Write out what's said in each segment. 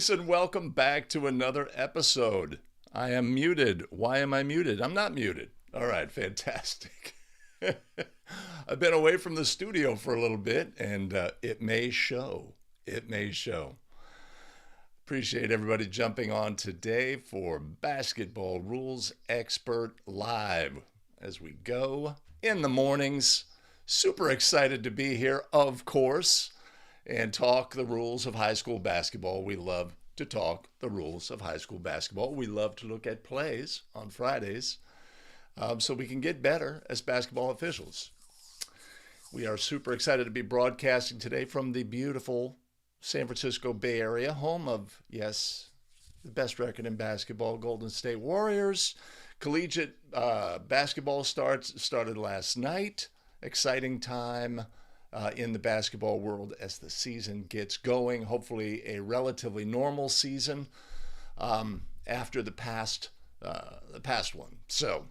Greetings and welcome back to another episode. I am muted. Why am I muted? I'm not muted. All right, fantastic. I've been away from the studio for a little bit, and it may show. It may show. Appreciate everybody jumping on today for Basketball Rules Expert Live as we go in the mornings. Super excited to be here, of course, and talk the rules of high school basketball. We love to talk the rules of high school basketball. We love to look at plays on Fridays so we can get better as basketball officials. We are super excited to be broadcasting today from the beautiful San Francisco Bay Area, home of, yes, the best record in basketball, Golden State Warriors. Collegiate basketball started last night. Exciting time in the basketball world as the season gets going. Hopefully a relatively normal season after the past one. So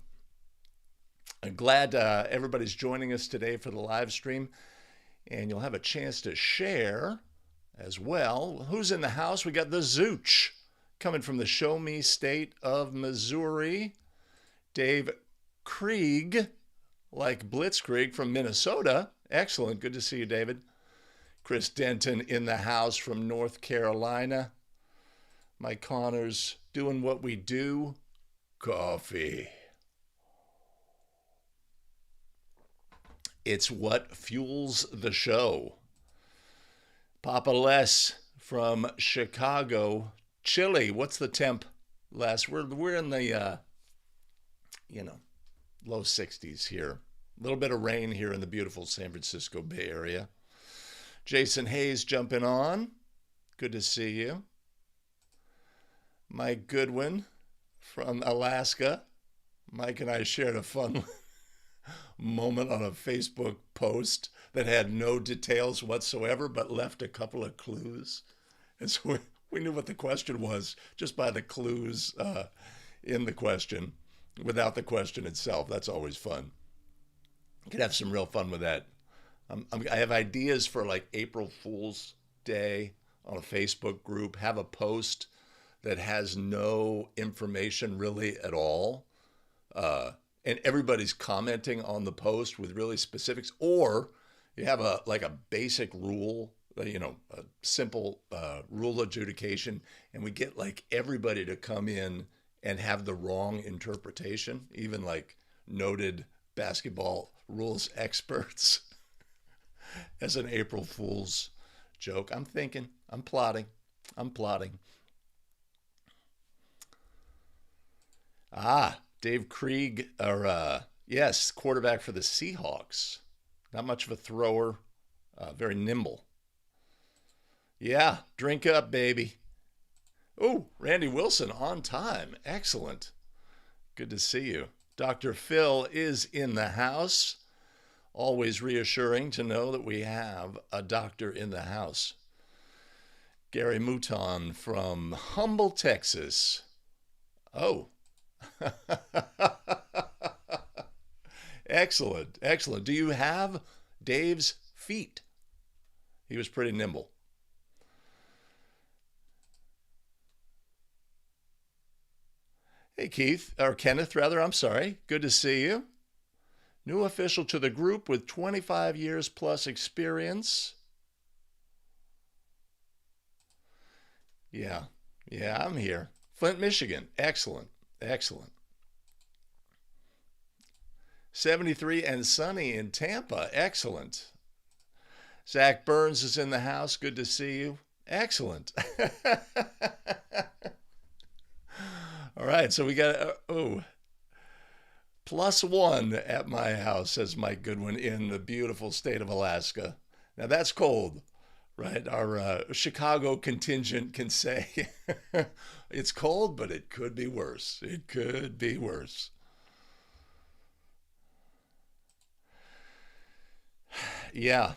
I'm glad everybody's joining us today for the live stream, and you'll have a chance to share as well. Who's in the house? We got the Zooch coming from the Show Me State of Missouri. Dave Krieg, like Blitzkrieg from Minnesota. Excellent. Good to see you, David. Chris Denton in the house from North Carolina. Mike Connors doing what we do. Coffee. It's what fuels the show. Papa Les from Chicago. Chilly. What's the temp last? We're in the low 60s here. A little bit of rain here in the beautiful San Francisco Bay Area. Jason Hayes jumping on. Good to see you. Mike Goodwin from Alaska. Mike and I shared a fun moment on a Facebook post that had no details whatsoever, but left a couple of clues. And so we knew what the question was just by the clues in the question, without the question itself. That's always fun. You could have some real fun with that. I have ideas for like April Fool's Day on a Facebook group. Have a post that has no information really at all. And everybody's commenting on the post with really specifics. Or you have a basic rule, a simple rule adjudication. And we get like everybody to come in and have the wrong interpretation, even like noted basketball rules experts as an April Fool's joke. I'm thinking, I'm plotting. Dave Krieg, yes, quarterback for the Seahawks. Not much of a thrower, very nimble. Yeah, drink up, baby. Oh, Randy Wilson on time. Excellent. Good to see you. Dr. Phil is in the house. Always reassuring to know that we have a doctor in the house. Gary Mouton from Humble, Texas. Oh. Excellent. Do you have Dave's feet? He was pretty nimble. Hey, Kenneth, I'm sorry. Good to see you. New official to the group with 25 years plus experience. Yeah, I'm here. Flint, Michigan. Excellent. 73 and sunny in Tampa. Excellent. Zach Burns is in the house. Good to see you. Excellent. All right, so we got, +1 at my house, says Mike Goodwin, in the beautiful state of Alaska. Now that's cold, right? Our Chicago contingent can say it's cold, but it could be worse. Yeah.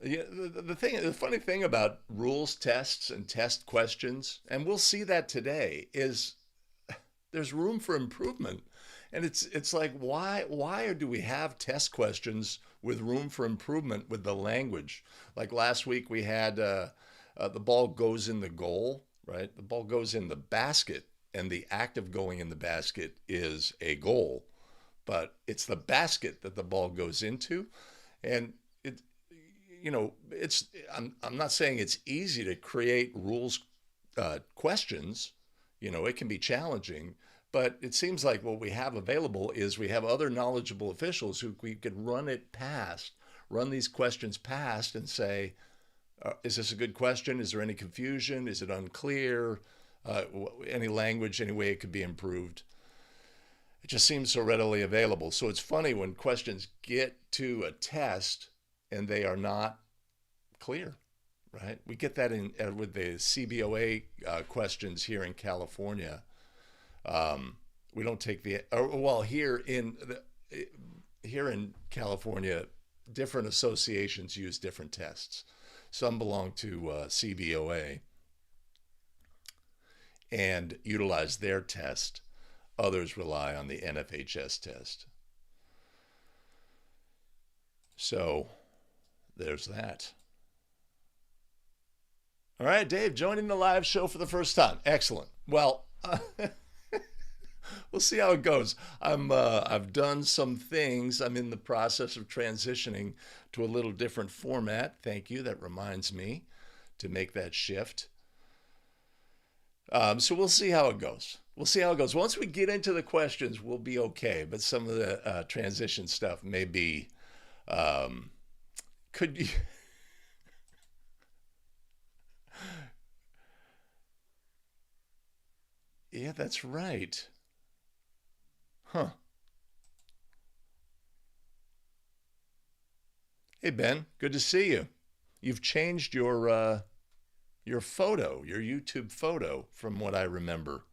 The funny thing about rules tests and test questions, and we'll see that today, is there's room for improvement. And it's like, why do we have test questions with room for improvement with the language? Like last week we had the ball goes in the goal, right? The ball goes in the basket, and the act of going in the basket is a goal, but it's the basket that the ball goes into. And it, it's, I'm not saying it's easy to create rules questions. It can be challenging, but it seems like what we have available is we have other knowledgeable officials who we could run these questions past and say, is this a good question? Is there any confusion? Is it unclear? Any language, any way it could be improved? It just seems so readily available. So it's funny when questions get to a test and they are not clear, right? We get that in with the CBOA questions here in California. We don't take here in California, different associations use different tests. Some belong to CBOA and utilize their test. Others rely on the NFHS test. So there's that. All right, Dave, joining the live show for the first time. Excellent. Well, we'll see how it goes. I've done some things. I'm in the process of transitioning to a little different format. Thank you. That reminds me to make that shift. So we'll see how it goes. Once we get into the questions, we'll be okay. But some of the transition stuff may be, could you? Yeah, that's right. Huh. Hey, Ben, good to see you. You've changed your photo, your YouTube photo, from what I remember,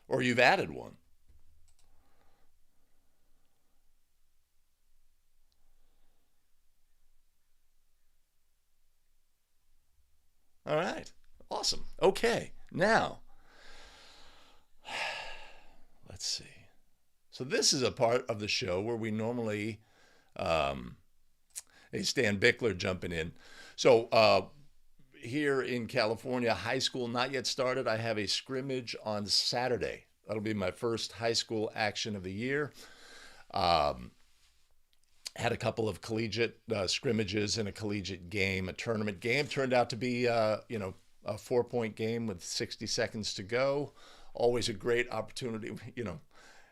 or you've added one. All right, awesome. Okay, now let's see. So this is a part of the show where we normally, hey, Stan Bickler jumping in. So here in California, high school not yet started. I have a scrimmage on Saturday. That'll be my first high school action of the year. Had a couple of collegiate scrimmages and a collegiate game, a tournament game. Turned out to be, a 4-point game with 60 seconds to go. Always a great opportunity.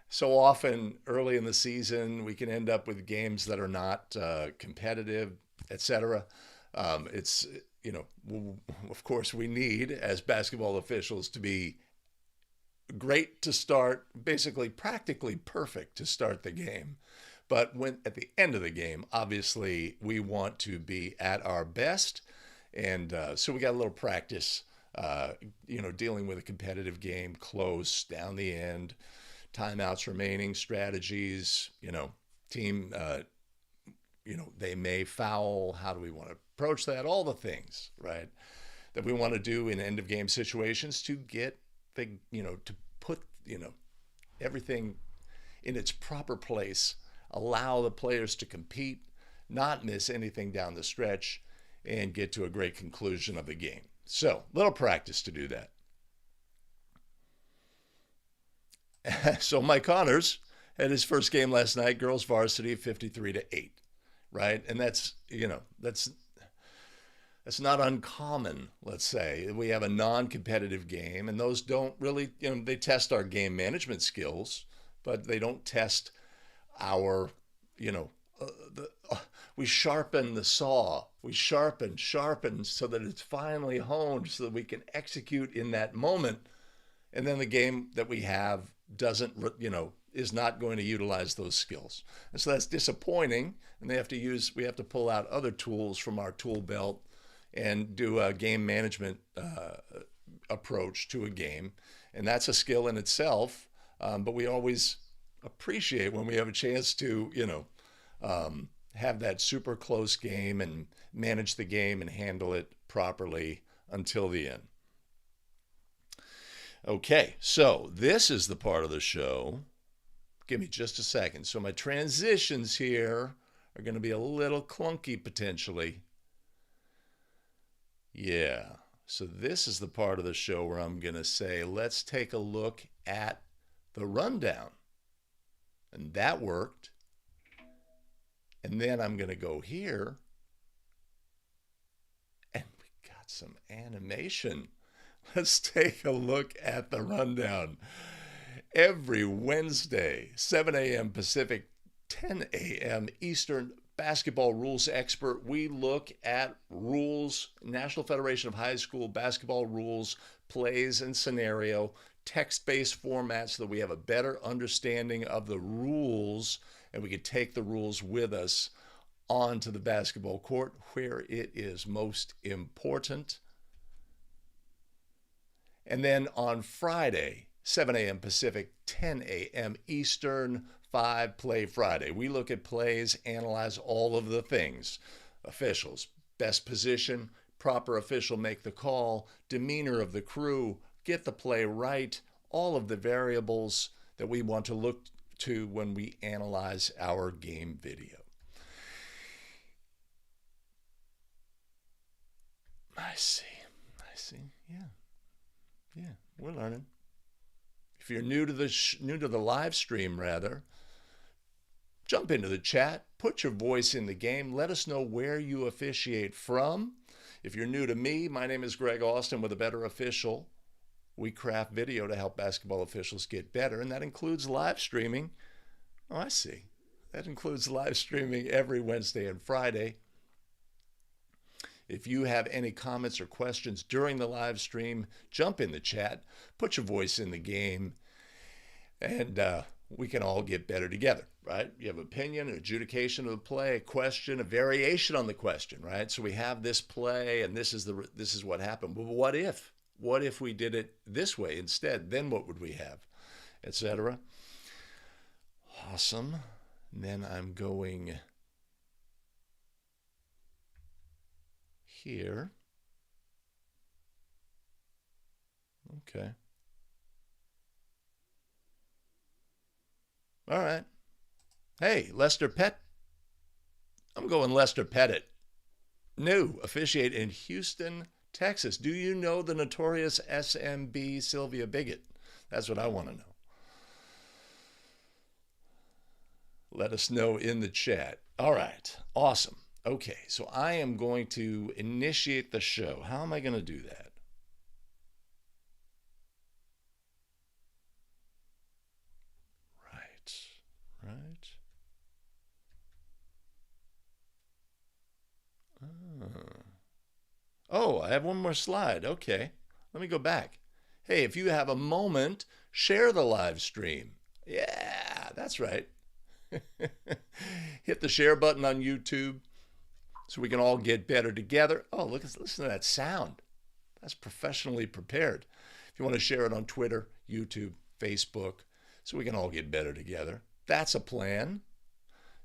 So often early in the season, we can end up with games that are not competitive, etc. It's, of course, we need, as basketball officials, to be great to start, basically practically perfect to start the game. But when at the end of the game, obviously, we want to be at our best. And so we got a little practice, dealing with a competitive game, close, down the end, timeouts remaining, strategies, team, they may foul. How do we want to approach that? All the things, right, that we want to do in end of game situations to get to put, everything in its proper place, allow the players to compete, not miss anything down the stretch, and get to a great conclusion of the game. So, little practice to do that. So Mike Connors had his first game last night, girls varsity, 53-8, right? And that's not uncommon, let's say. We have a non-competitive game, and those don't really, they test our game management skills, but they don't test our, we sharpen the saw. We sharpen so that it's finally honed so that we can execute in that moment. And then the game that we have doesn't, is not going to utilize those skills. And so that's disappointing. And we have to pull out other tools from our tool belt and do a game management approach to a game. And that's a skill in itself. But we always appreciate when we have a chance to, have that super close game and manage the game and handle it properly until the end. Okay, so this is the part of the show. Give me just a second. So my transitions here are going to be a little clunky potentially. Yeah. So this is the part of the show where I'm going to say, let's take a look at the rundown. And that worked. And then I'm going to go here. And we got some animation. Let's take a look at the rundown. Every Wednesday, 7 a.m. Pacific, 10 a.m. Eastern, basketball rules expert. We look at rules, National Federation of High School basketball rules, plays and scenario, text-based formats so that we have a better understanding of the rules and we can take the rules with us onto the basketball court where it is most important. And then on Friday, 7 a.m. Pacific, 10 a.m. Eastern, 5 Play Friday. We look at plays, analyze all of the things. Officials, best position, proper official make the call, demeanor of the crew, get the play right, all of the variables that we want to look to when we analyze our game video. I see. Yeah, we're learning. If you're new to the live stream, rather, jump into the chat, put your voice in the game, let us know where you officiate from. If you're new to me, my name is Greg Austin with A Better Official. We craft video to help basketball officials get better, and that includes live streaming. Oh, I see. That includes live streaming every Wednesday and Friday. If you have any comments or questions during the live stream, jump in the chat, put your voice in the game, and we can all get better together, right? You have opinion, an adjudication of the play, a question, a variation on the question, right? So we have this play, and this is what happened. Well, what if? What if we did it this way instead? Then what would we have, etc. Awesome. And then I'm going here. Okay. All right. Hey, Lester Pett. I'm going Lester Pettit. New, officiate in Houston, Texas. Do you know the notorious SMB Sylvia Bigot? That's what I want to know. Let us know in the chat. All right. Awesome. Okay, so I am going to initiate the show. How am I going to do that? Right. Oh, I have one more slide. Okay, let me go back. Hey, if you have a moment, share the live stream. Yeah, that's right. Hit the share button on YouTube so we can all get better together. Oh, listen to that sound. That's professionally prepared. If you want to share it on Twitter, YouTube, Facebook, so we can all get better together. That's a plan.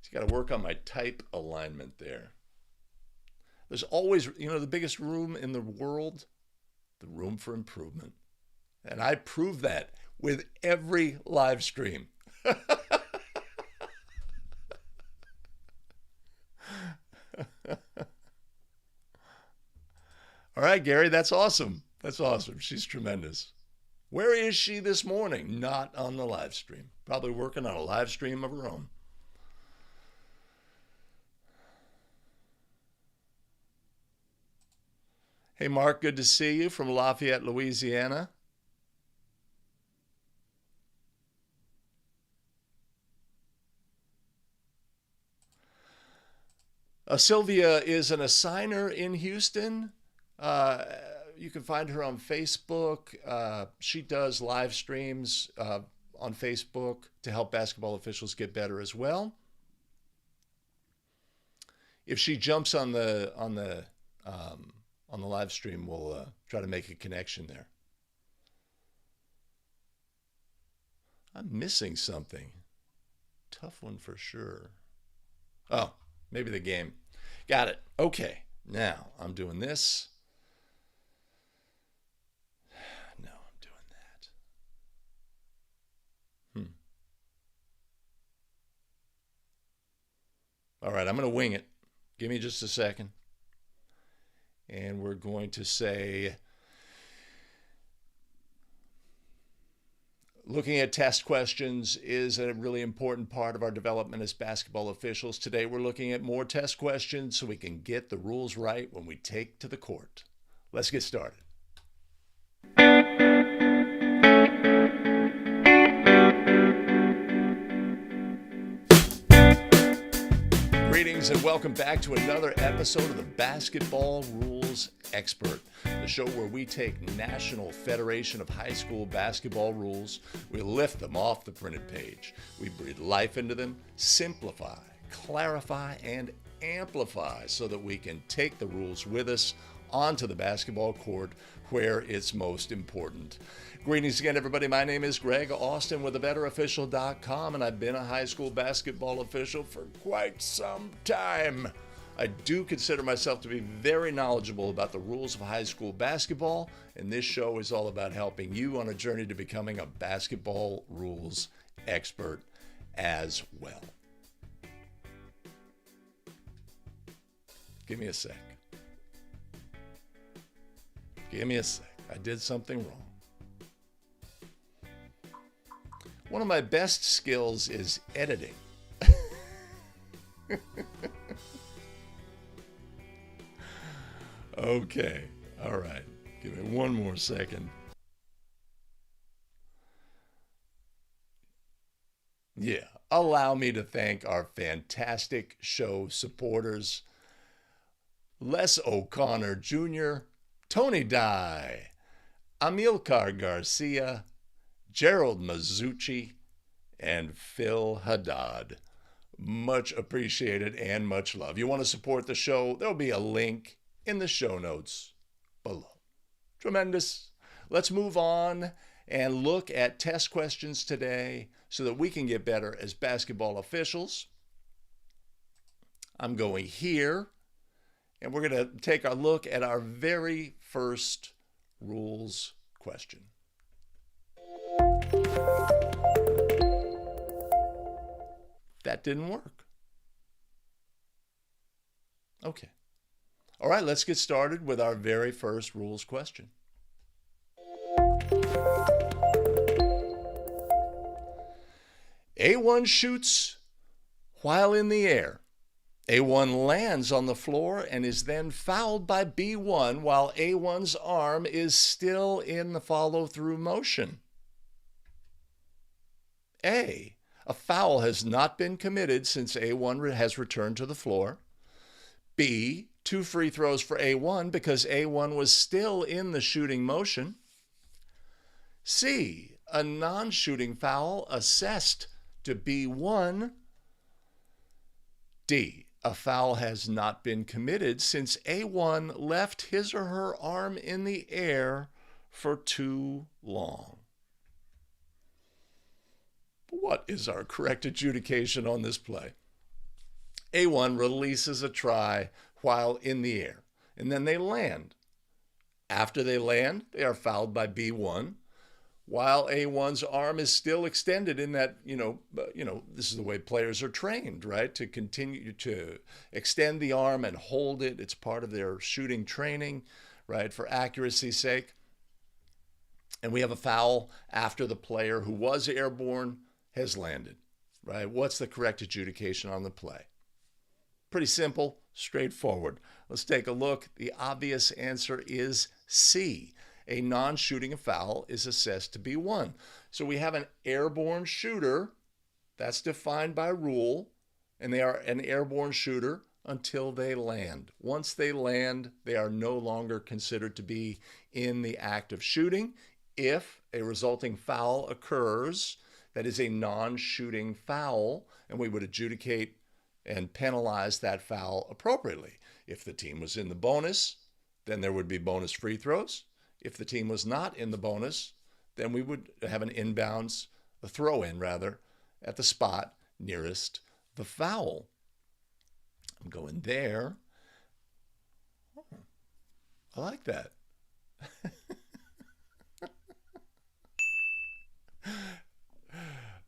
So you got to work on my type alignment there. There's always, the biggest room in the world, the room for improvement. And I prove that with every live stream. All right, Gary, that's awesome. That's awesome. She's tremendous. Where is she this morning? Not on the live stream. Probably working on a live stream of her own. Hey, Mark, good to see you from Lafayette, Louisiana. Sylvia is an assigner in Houston. You can find her on Facebook. She does live streams on Facebook to help basketball officials get better as well. If she jumps on the live stream, we'll try to make a connection there. I'm missing something. Tough one for sure. Oh, maybe the game. Got it. Okay. Now I'm doing this. No, I'm doing that. All right, I'm going to wing it. Give me just a second. And we're going to say Looking at test questions is a really important part of our development as basketball officials. Today we're looking at more test questions so we can get the rules right when we take to the court. Let's get started. Greetings and welcome back to another episode of the Basketball Rules Expert, the show where we take National Federation of High School Basketball rules, we lift them off the printed page, we breathe life into them, simplify, clarify, and amplify so that we can take the rules with us onto the basketball court where it's most important. Greetings again, everybody. My name is Greg Austin with TheBetterOfficial.com, and I've been a high school basketball official for quite some time. I do consider myself to be very knowledgeable about the rules of high school basketball, and this show is all about helping you on a journey to becoming a basketball rules expert as well. Give me a sec. Give me a sec. I did something wrong. One of my best skills is editing. Okay. All right. Give me one more second. Yeah. Allow me to thank our fantastic show supporters, Les O'Connor Jr., Tony Dye, Amilcar Garcia, Gerald Mazzucci, and Phil Haddad. Much appreciated and much love. You want to support the show? There'll be a link in the show notes below. Tremendous. Let's move on and look at test questions today so that we can get better as basketball officials. I'm going here, and we're going to take a look at our very first rules question. That didn't work. Okay. All right, let's get started with our very first rules question. A1 shoots while in the air. A1 lands on the floor and is then fouled by B1 while A1's arm is still in the follow-through motion. A foul has not been committed since A1 has returned to the floor. B, 2 free throws for A1 because A1 was still in the shooting motion. C, a non-shooting foul assessed to B1. D, a foul has not been committed since A1 left his or her arm in the air for too long. What is our correct adjudication on this play? A1 releases a try while in the air, and then they land. After they land, they are fouled by B1, while A1's arm is still extended in that, this is the way players are trained, right? To continue to extend the arm and hold it. It's part of their shooting training, right? For accuracy's sake. And we have a foul after the player who was airborne has landed, right? What's the correct adjudication on the play? Pretty simple, straightforward. Let's take a look. The obvious answer is C. A non-shooting foul is assessed to be 1. So we have an airborne shooter. That's defined by rule, and they are an airborne shooter until they land. Once they land, they are no longer considered to be in the act of shooting. If a resulting foul occurs, that is a non-shooting foul, and we would adjudicate and penalize that foul appropriately. If the team was in the bonus, then there would be bonus free throws. If the team was not in the bonus, then we would have an inbounds, a throw-in rather, at the spot nearest the foul. I'm going there. Oh, I like that.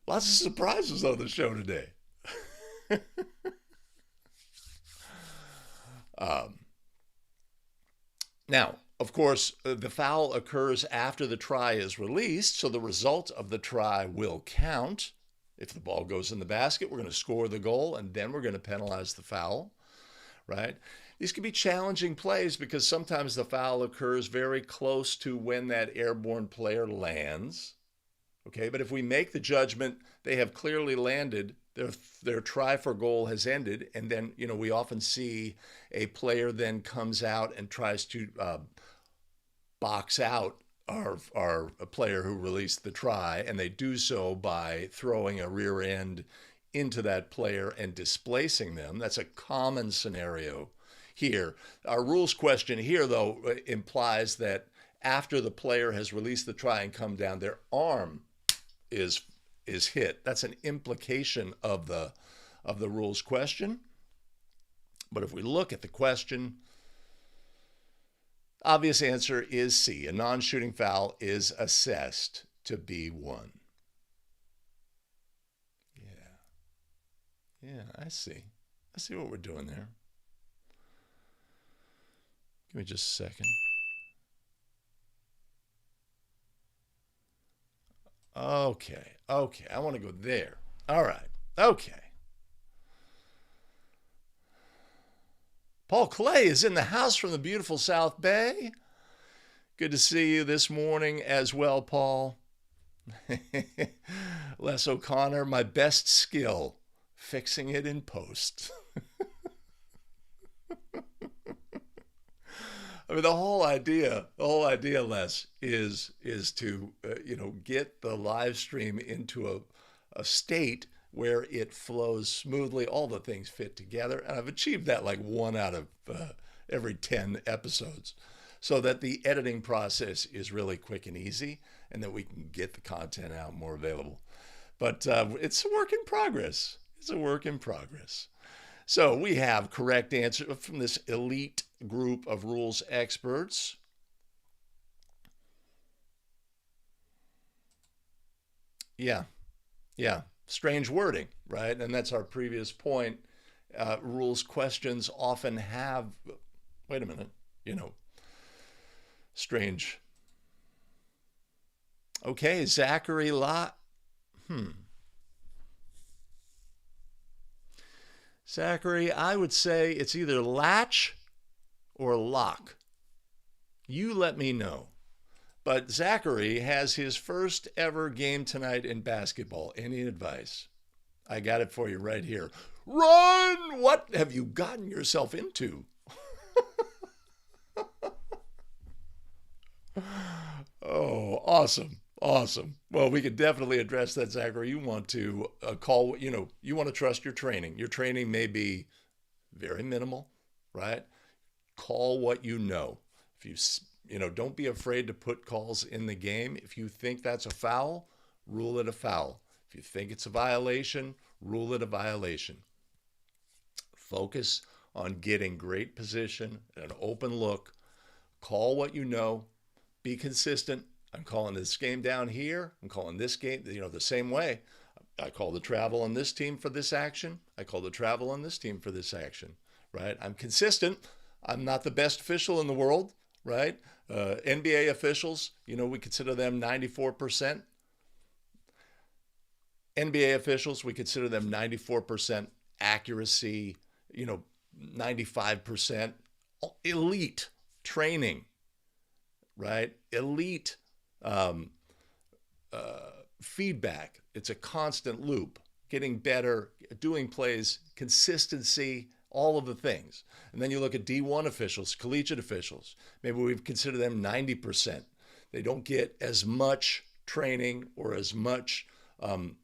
Lots of surprises on the show today. Now, Of course, the foul occurs after the try is released, so the result of the try will count. If the ball goes in the basket, we're going to score the goal, and then we're going to penalize the foul, right? These can be challenging plays because sometimes the foul occurs very close to when that airborne player lands, okay? But if we make the judgment they have clearly landed, their try for goal has ended, and then, we often see a player then comes out and tries to box out our player who released the try, and they do so by throwing a rear end into that player and displacing them. That's a common scenario here. Our rules question here, though, implies that after the player has released the try and come down, their arm is hit. That's an implication of the rules question. But if we look at the question, obvious answer is C. A non-shooting foul is assessed to be one. Yeah, I see. I see what we're doing there. Give me just a second. Okay, I want to go there. All right, okay. Paul Clay is in the house from the beautiful South Bay. Good to see you this morning as well, Paul. Les O'Connor, my best skill, fixing it in post. I mean, the whole idea, Les, is to get the live stream into a state where it flows smoothly, all the things fit together, and I've achieved that like 1 out of every 10 episodes, so that the editing process is really quick and easy, and that we can get the content out more available. But it's a work in progress. It's a work in progress. So we have correct answer from this elite group of rules experts. Yeah. Strange wording, right? And that's our previous point. Rules questions often have, wait a minute, strange. Okay, Zachary Zachary, I would say it's either latch or lock. You let me know. But Zachary has his first ever game tonight in basketball. Any advice? I got it for you right here. Run! What have you gotten yourself into? Oh, awesome. Well, we could definitely address that, Zachary. You want to call, you want to trust your training. Your training may be very minimal, right? Call what you know. If don't be afraid to put calls in the game. If you think that's a foul, rule it a foul. If you think it's a violation, rule it a violation. Focus on getting great position and an open look. Call what you know. Be consistent. I'm calling this game down here. I'm calling this game, the same way. I call the travel on this team for this action. I call the travel on this team for this action, right? I'm consistent. I'm not the best official in the world, right? NBA officials, we consider them 94%. NBA officials, we consider them 94% accuracy, 95% elite training, right? Elite feedback. It's a constant loop, getting better, doing plays, consistency, all of the things. And then you look at D1 officials, collegiate officials. Maybe we consider them 90%. They don't get as much training or as much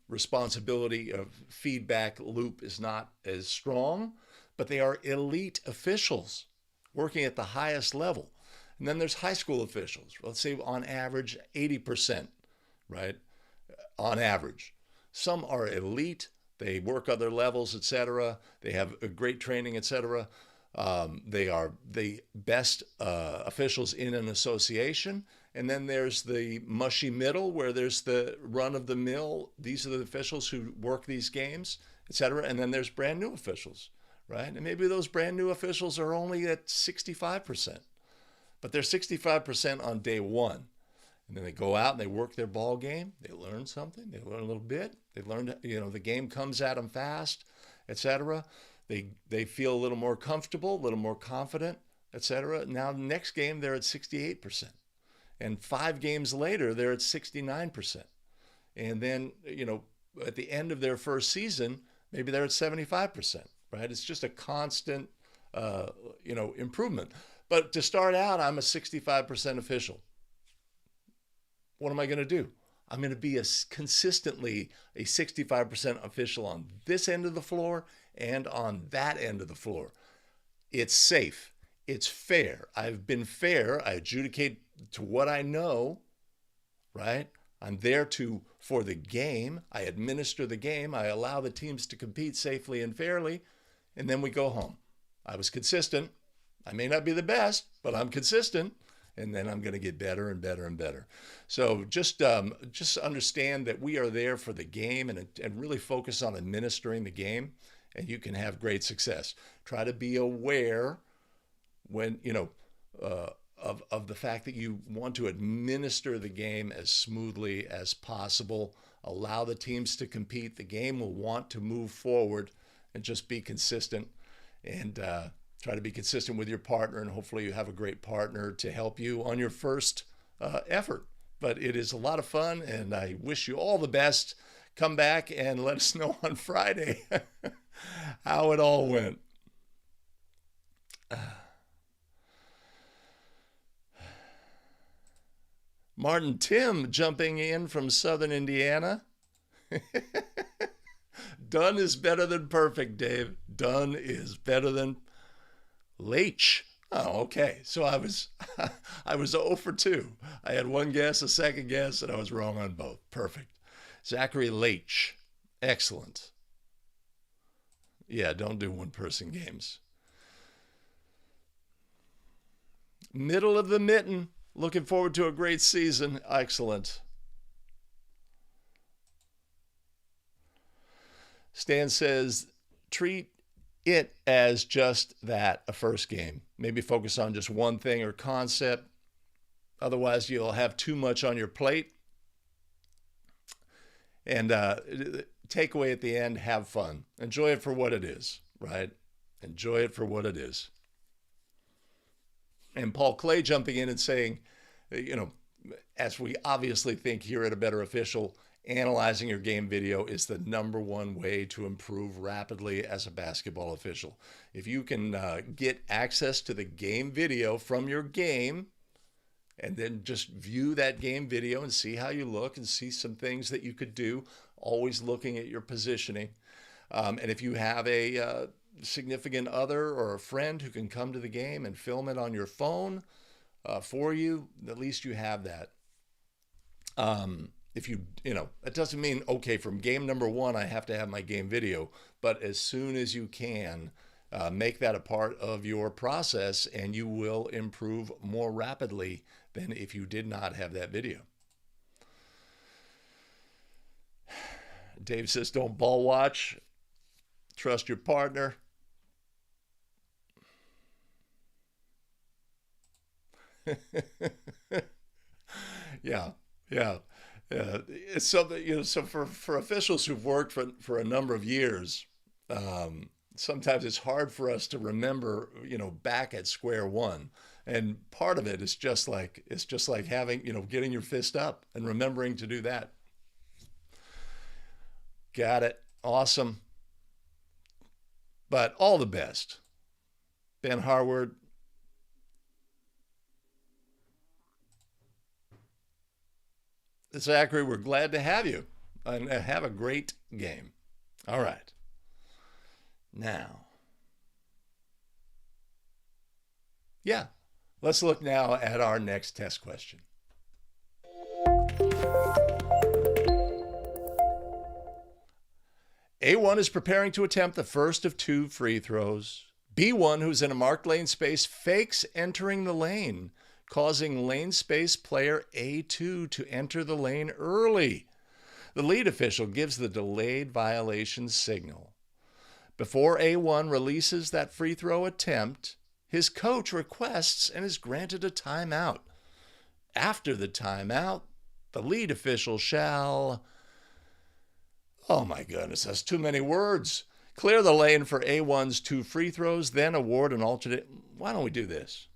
responsibility. Of feedback loop is not as strong, but they are elite officials working at the highest level. And then there's high school officials. Let's say on average, 80%, right? On average. Some are elite. They work other levels, etc. They have a great training, etc. They are the best officials in an association. And then there's the mushy middle, where there's the run-of-the-mill. These are the officials who work these games, etc. And then there's brand new officials, right? And maybe those brand new officials are only at 65%. but they're 65% on day one. And then they go out and they work their ball game. They learn something. They learn a little bit. They learn, the game comes at them fast, etc. They feel a little more comfortable, a little more confident, etc. Now, the next game, they're at 68%. And 5 games later, they're at 69%. And then, at the end of their first season, maybe they're at 75%, right? It's just a constant, improvement. But to start out, I'm a 65% official. What am I going to do? I'm going to be consistently a 65% official on this end of the floor and on that end of the floor. It's safe. It's fair. I've been fair. I adjudicate to what I know, right? I'm there for the game. I administer the game. I allow the teams to compete safely and fairly, and then we go home. I was consistent. I may not be the best, but I'm consistent. And then I'm going to get better and better and better. So just understand that we are there for the game and really focus on administering the game, and you can have great success. Try to be aware when, of the fact that you want to administer the game as smoothly as possible. Allow the teams to compete. The game will want to move forward, and just be consistent and try to be consistent with your partner, and hopefully you have a great partner to help you on your first effort. But it is a lot of fun, and I wish you all the best. Come back and let us know on Friday how it all went. Martin Tim jumping in from Southern Indiana. Done is better than perfect, Dave. Done is better than Leach. Oh, okay. So I was 0 for 2. I had one guess, a second guess, and I was wrong on both. Perfect. Zachary Leach. Excellent. Yeah, don't do one-person games. Middle of the mitten. Looking forward to a great season. Excellent. Stan says, treat it as just that, a first game. Maybe focus on just one thing or concept. Otherwise, you'll have too much on your plate. And takeaway at the end, have fun. Enjoy it for what it is, right? Enjoy it for what it is. And Paul Clay jumping in and saying, as we obviously think here at A Better Official, analyzing your game video is the #1 way to improve rapidly as a basketball official. If you can get access to the game video from your game, and then just view that game video and see how you look and see some things that you could do, always looking at your positioning. And if you have a significant other or a friend who can come to the game and film it on your phone for you, at least you have that. If it doesn't mean, okay, from game #1, I have to have my game video, but as soon as you can, make that a part of your process, and you will improve more rapidly than if you did not have that video. Dave says, don't ball watch. Trust your partner. Yeah. It's something, so for officials who've worked for a number of years, sometimes it's hard for us to remember, back at square one. And part of it is just like having, getting your fist up and remembering to do that. Got it. Awesome. But all the best. Ben Harward. Zachary, we're glad to have you, and have a great game. All right. Now, let's look now at our next test question. A1 is preparing to attempt the first of 2 free throws. B1, who's in a marked lane space, fakes entering the lane, causing lane space player A2 to enter the lane early. The lead official gives the delayed violation signal. Before A1 releases that free throw attempt, his coach requests and is granted a timeout. After the timeout, the lead official shall... Oh my goodness, that's too many words. Clear the lane for A1's 2 free throws, then award an alternate. Why don't we do this?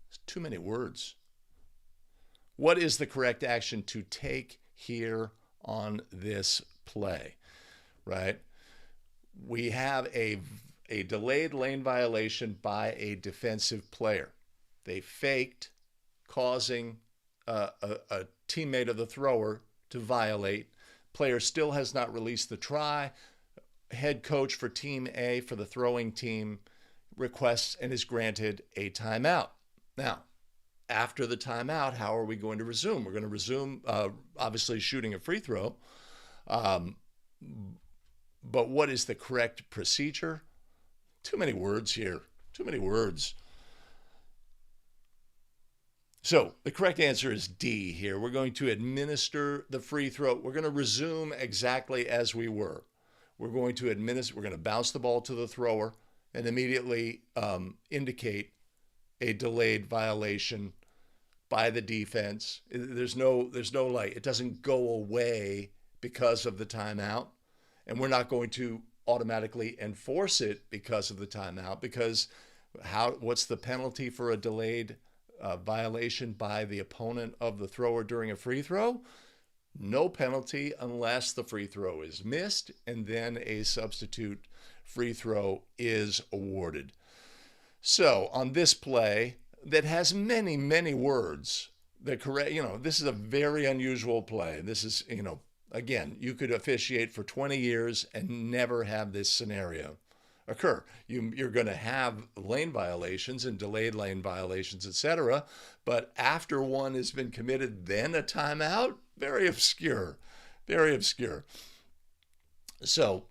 It's too many words. What is the correct action to take here on this play? Right? We have a delayed lane violation by a defensive player. They faked, causing a teammate of the thrower to violate. Player still has not released the try. Head coach for Team A, for the throwing team, requests and is granted a timeout. Now, after the timeout, how are we going to resume? We're going to resume, obviously, shooting a free throw. But what is the correct procedure? Too many words here. Too many words. So the correct answer is D here. We're going to administer the free throw. We're going to resume exactly as we were. We're going to bounce the ball to the thrower and immediately indicate a delayed violation by the defense. There's no it doesn't go away because of the timeout, and we're not going to automatically enforce it because of the timeout, because what's the penalty for a delayed violation by the opponent of the thrower during a free throw? No penalty unless the free throw is missed, and then a substitute free throw is awarded. So on this play that has many, many words, this is a very unusual play. This is, again, you could officiate for 20 years and never have this scenario occur. You're going to have lane violations and delayed lane violations, etc. But after one has been committed, then a timeout? Very obscure. Very obscure. So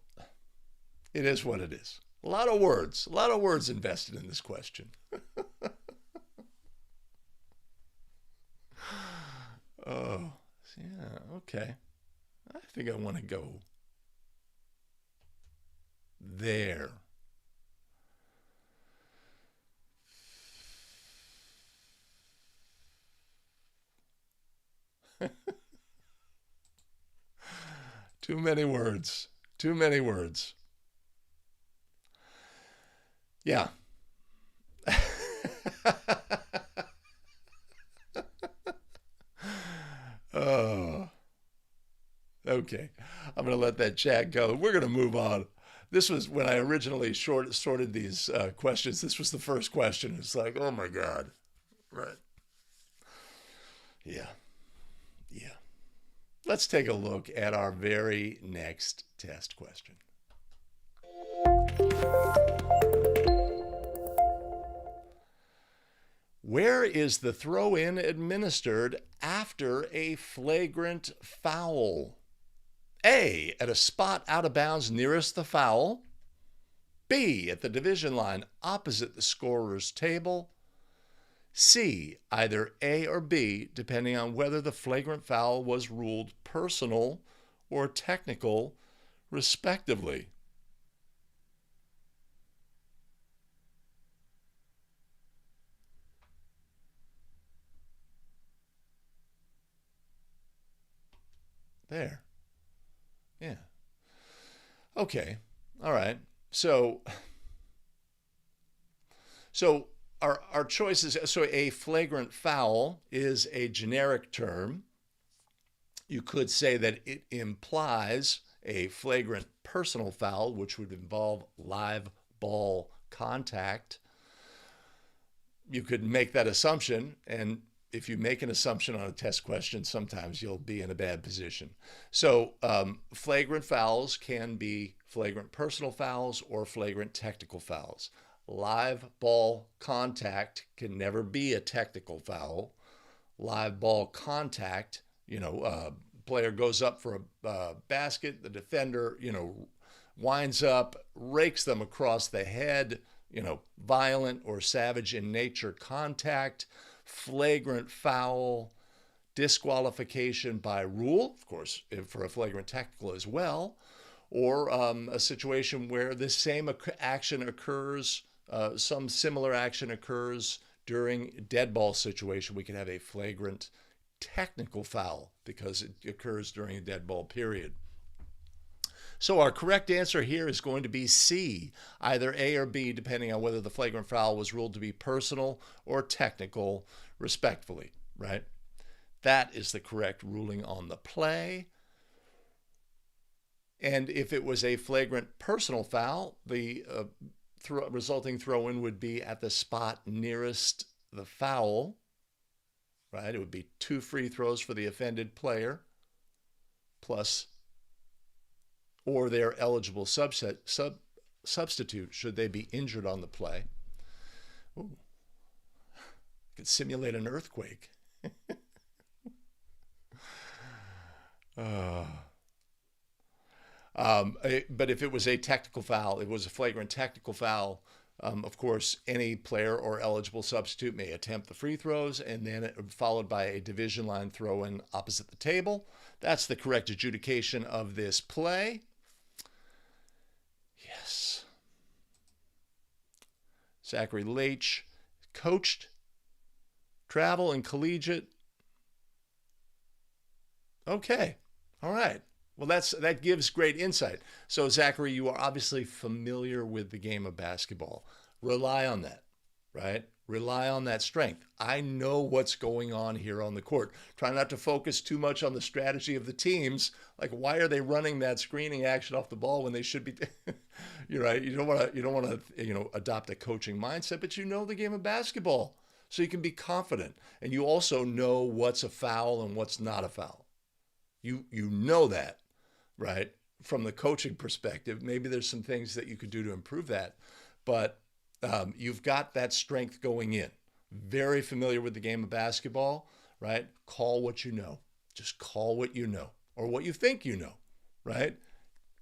it is what it is. A lot of words invested in this question. Oh, yeah, okay. I think I want to go there. Too many words. Too many words. Yeah. Oh. Okay. I'm going to let that chat go. We're going to move on. This was when I originally sorted these questions. This was the first question. It's like, oh my God. Right. Yeah. Yeah. Let's take a look at our very next test question. Where is the throw-in administered after a flagrant foul? A, at a spot out of bounds nearest the foul. B, at the division line opposite the scorer's table. C, either A or B, depending on whether the flagrant foul was ruled personal or technical, respectively. There. Yeah. Okay. All right. So our choices, so a flagrant foul is a generic term. You could say that it implies a flagrant personal foul, which would involve live ball contact. You could make that assumption, and if you make an assumption on a test question, sometimes you'll be in a bad position. So flagrant fouls can be flagrant personal fouls or flagrant technical fouls. Live ball contact can never be a technical foul. Live ball contact, player goes up for a basket, the defender, winds up, rakes them across the head, violent or savage in nature contact, flagrant foul, disqualification by rule, of course, for a flagrant technical as well, or a situation where this same action occurs, some similar action occurs during dead ball situation. We can have a flagrant technical foul because it occurs during a dead ball period. So our correct answer here is going to be C, either A or B, depending on whether the flagrant foul was ruled to be personal or technical, respectfully, right? That is the correct ruling on the play. And if it was a flagrant personal foul, the resulting throw-in would be at the spot nearest the foul, right? It would be 2 free throws for the offended player, plus or their eligible substitute should they be injured on the play. Ooh, could simulate an earthquake. But if it was a technical foul, it was a flagrant technical foul, of course, any player or eligible substitute may attempt the free throws, and then followed by a division line throw-in opposite the table. That's the correct adjudication of this play. Yes. Zachary Leach coached travel and collegiate. Okay. All right. Well, that gives great insight. So, Zachary, you are obviously familiar with the game of basketball. Rely on that, right? Rely on that strength. I know what's going on here on the court. Try not to focus too much on the strategy of the teams. Like, why are they running that screening action off the ball when they should be? You're right. You don't want to adopt a coaching mindset, but you know the game of basketball, so you can be confident, and you also know what's a foul and what's not a foul. You know that. Right? From the coaching perspective, maybe there's some things that you could do to improve that, but you've got that strength going in. Very familiar with the game of basketball, right? Call what you know. Just call what you know, or what you think you know, right?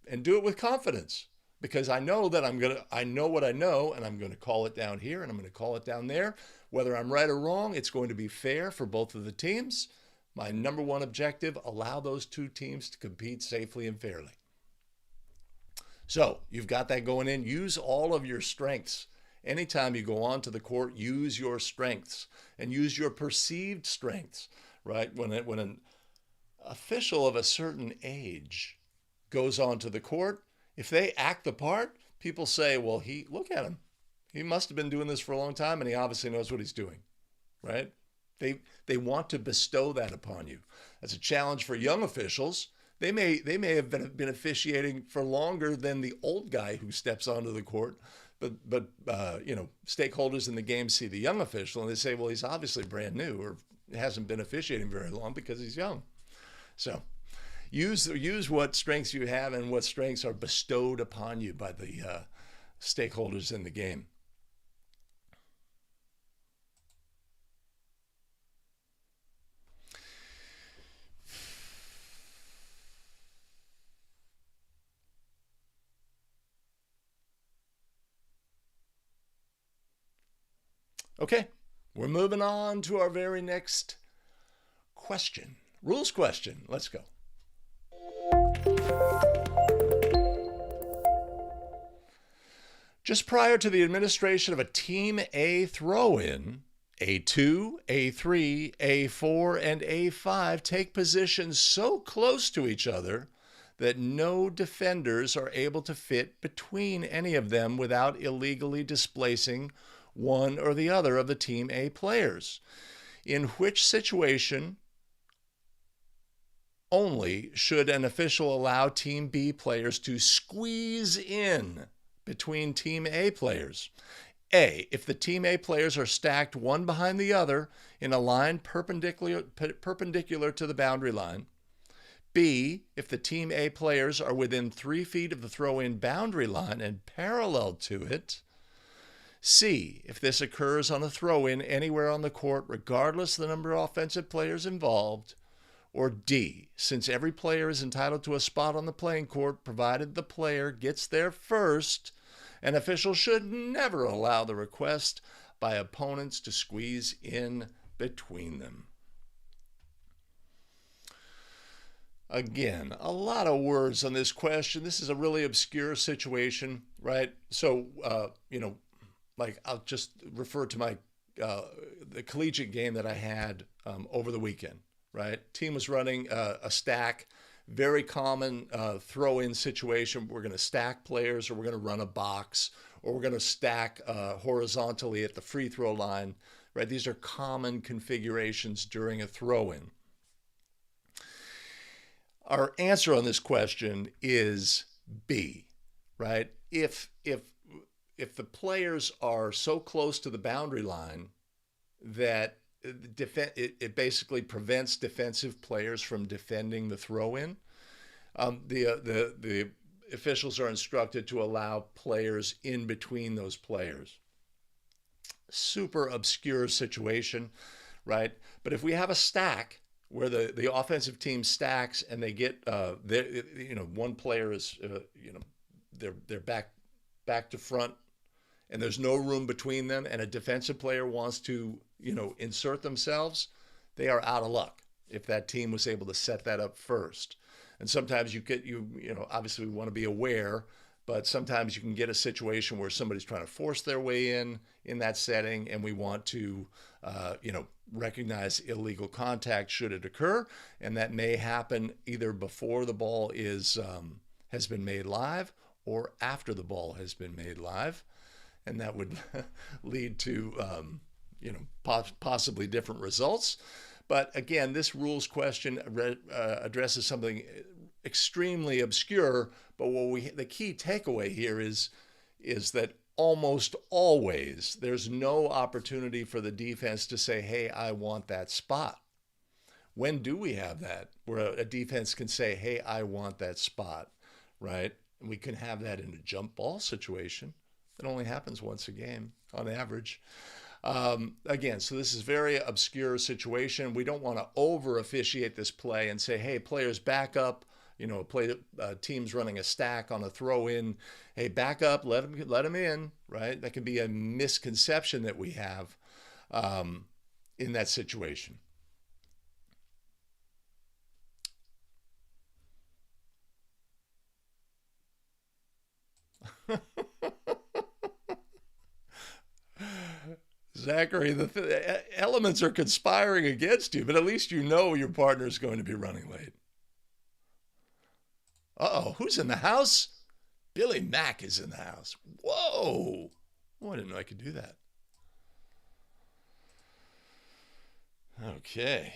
And do it with confidence, because I know that I know what I know, and I'm going to call it down here, and I'm going to call it down there. Whether I'm right or wrong, it's going to be fair for both of the teams. My number one objective, allow those two teams to compete safely and fairly. So you've got that going in. Use all of your strengths. Anytime you go onto the court, use your strengths and use your perceived strengths, right? When an official of a certain age goes onto the court, if they act the part, people say, well, look at him. He must have been doing this for a long time, and he obviously knows what he's doing, right? They want to bestow that upon you. That's a challenge for young officials. They may have been officiating for longer than the old guy who steps onto the court, but stakeholders in the game see the young official and they say, well, he's obviously brand new or hasn't been officiating very long because he's young. So use what strengths you have and what strengths are bestowed upon you by the stakeholders in the game. Okay, we're moving on to our very next question. Rules question. Let's go. Just prior to the administration of a Team A throw-in, A2, A3, A4, and A5 take positions so close to each other that no defenders are able to fit between any of them without illegally displacing one or the other of the Team A players. In which situation only should an official allow Team B players to squeeze in between Team A players? A, if the Team A players are stacked one behind the other in a line perpendicular to the boundary line. B, if the Team A players are within 3 feet of the throw-in boundary line and parallel to it. C, if this occurs on a throw-in anywhere on the court, regardless of the number of offensive players involved. Or D, since every player is entitled to a spot on the playing court, provided the player gets there first, an official should never allow the request by opponents to squeeze in between them. Again, a lot of words on this question. This is a really obscure situation, right? So, like I'll just refer to my the collegiate game that I had over the weekend, right? Team was running a stack, very common throw-in situation. We're going to stack players, or we're going to run a box, or we're going to stack horizontally at the free throw line, right? These are common configurations during a throw-in. Our answer on this question is B, right? If the players are so close to the boundary line that it basically prevents defensive players from defending the throw-in, the officials are instructed to allow players in between those players. Super obscure situation, right? But if we have a stack where the offensive team stacks and they get one player is they're back to front and there's no room between them, and a defensive player wants to insert themselves, they are out of luck if that team was able to set that up first. And sometimes obviously we want to be aware, but sometimes you can get a situation where somebody's trying to force their way in that setting, and we want to recognize illegal contact should it occur, and that may happen either before the ball has been made live or after the ball has been made live, and that would lead to possibly different results. But again, this rules question addresses something extremely obscure, but the key takeaway here is that almost always there's no opportunity for the defense to say, hey, I want that spot. When do we have that, where a defense can say, hey, I want that spot, right? And we can have that in a jump ball situation. It only happens once a game on average. Again, so this is a very obscure situation. We don't want to over officiate this play and say, hey, players back up. Teams running a stack on a throw in. Hey, back up, let them in, right? That can be a misconception that we have in that situation. Zachary, the elements are conspiring against you, but at least you know your partner is going to be running late. Uh-oh, who's in the house? Billy Mack is in the house. Whoa! Oh, I didn't know I could do that. Okay.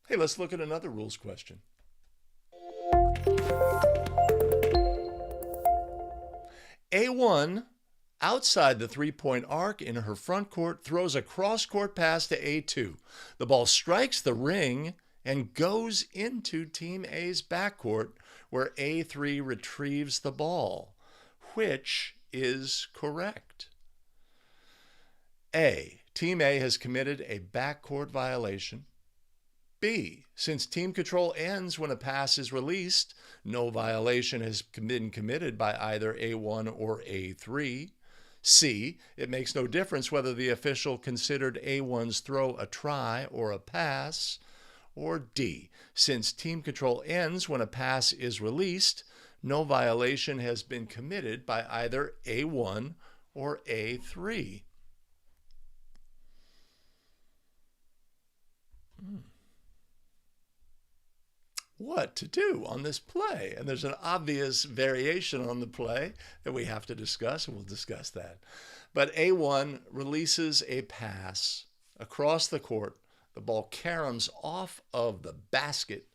Hey, let's look at another rules question. A1, outside the three-point arc in her front court, throws a cross-court pass to A2. The ball strikes the ring and goes into Team A's backcourt, where A3 retrieves the ball. Which is correct? A, Team A has committed a backcourt violation. B, since team control ends when a pass is released, no violation has been committed by either A1 or A3. C, it makes no difference whether the official considered A1's throw a try or a pass. Or D, since team control ends when a pass is released, no violation has been committed by either A1 or A3. What to do on this play? And there's an obvious variation on the play that we have to discuss, and we'll discuss that. But A1 releases a pass across the court. The ball caroms off of the basket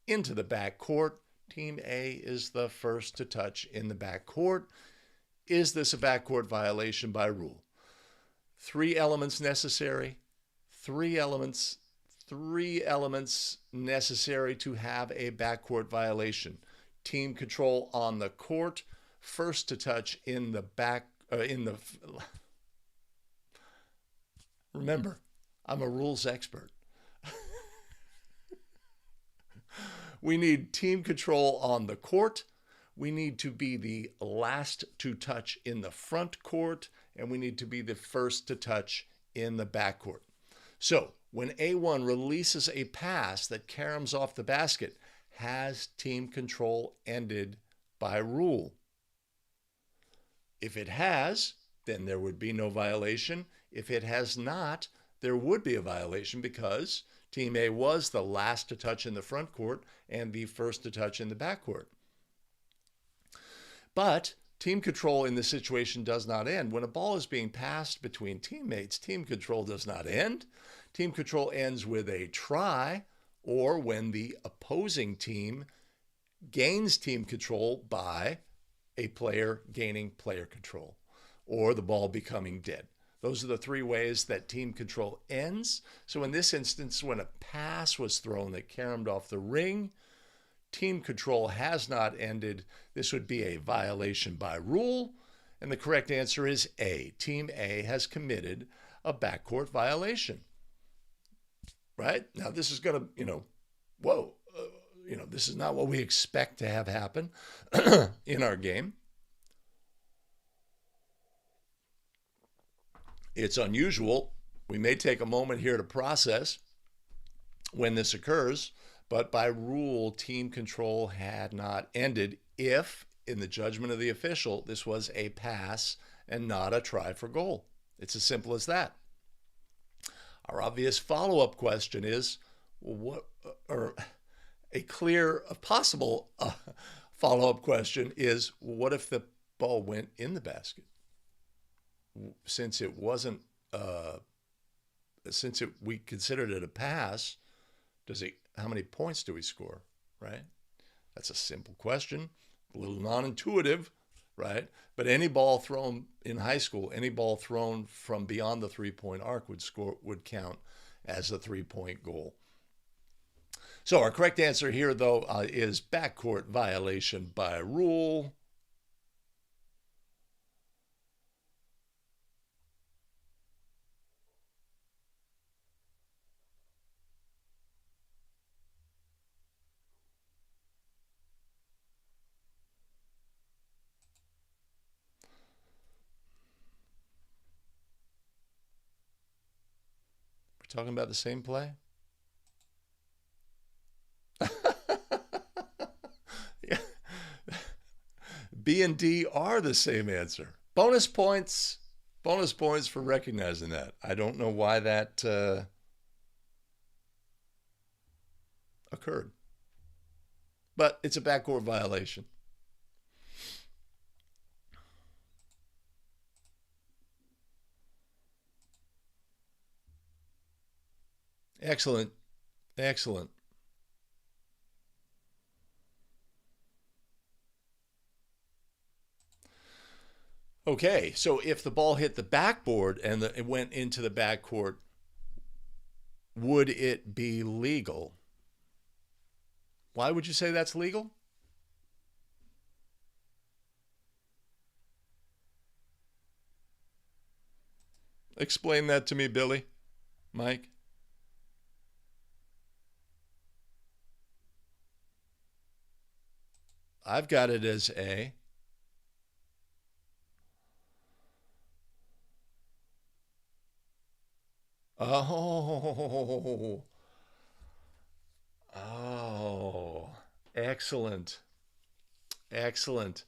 into the backcourt. Team A is the first to touch in the backcourt. Is this a backcourt violation by rule? Three elements necessary. Three elements necessary to have a backcourt violation. Team control on the court, first to touch in the remember, I'm a rules expert. We need team control on the court. we need to be the last to touch in the front court, and we need to be the first to touch in the backcourt. So when A1 releases a pass that caroms off the basket, has team control ended by rule? If it has, then there would be no violation. If it has not, there would be a violation because Team A was the last to touch in the front court and the first to touch in the backcourt. But team control in this situation does not end. When a ball is being passed between teammates, team control does not end. Team control ends with a try or when the opposing team gains team control by a player gaining player control or the ball becoming dead. Those are the three ways that team control ends. So in this instance, when a pass was thrown that caromed off the ring, team control has not ended. This would be a violation by rule. And the correct answer is A. Team A has committed a backcourt violation. Right? Now, this is going to, this is not what we expect to have happen in our game. It's unusual. We may take a moment here to process when this occurs, but by rule, team control had not ended if, in the judgment of the official, this was a pass and not a try for goal. It's as simple as that. Our obvious follow-up question is, a possible follow-up question is, what if the ball went in the basket? Since it wasn't, we considered it a pass, how many points do we score, right? That's a simple question, a little non-intuitive, right? But any ball thrown in high school, any ball thrown from beyond the three-point arc would count as a three-point goal. So our correct answer here, though, is backcourt violation by rule. Talking about the same play? Yeah. B and D are the same answer. Bonus points for recognizing that. I don't know why that occurred, but it's a backcourt violation. Excellent. Excellent. Okay, so if the ball hit the backboard and it went into the backcourt, would it be legal? Why would you say that's legal? Explain that to me, Billy. Mike? I've got it as A. Oh. Oh. Excellent. Excellent.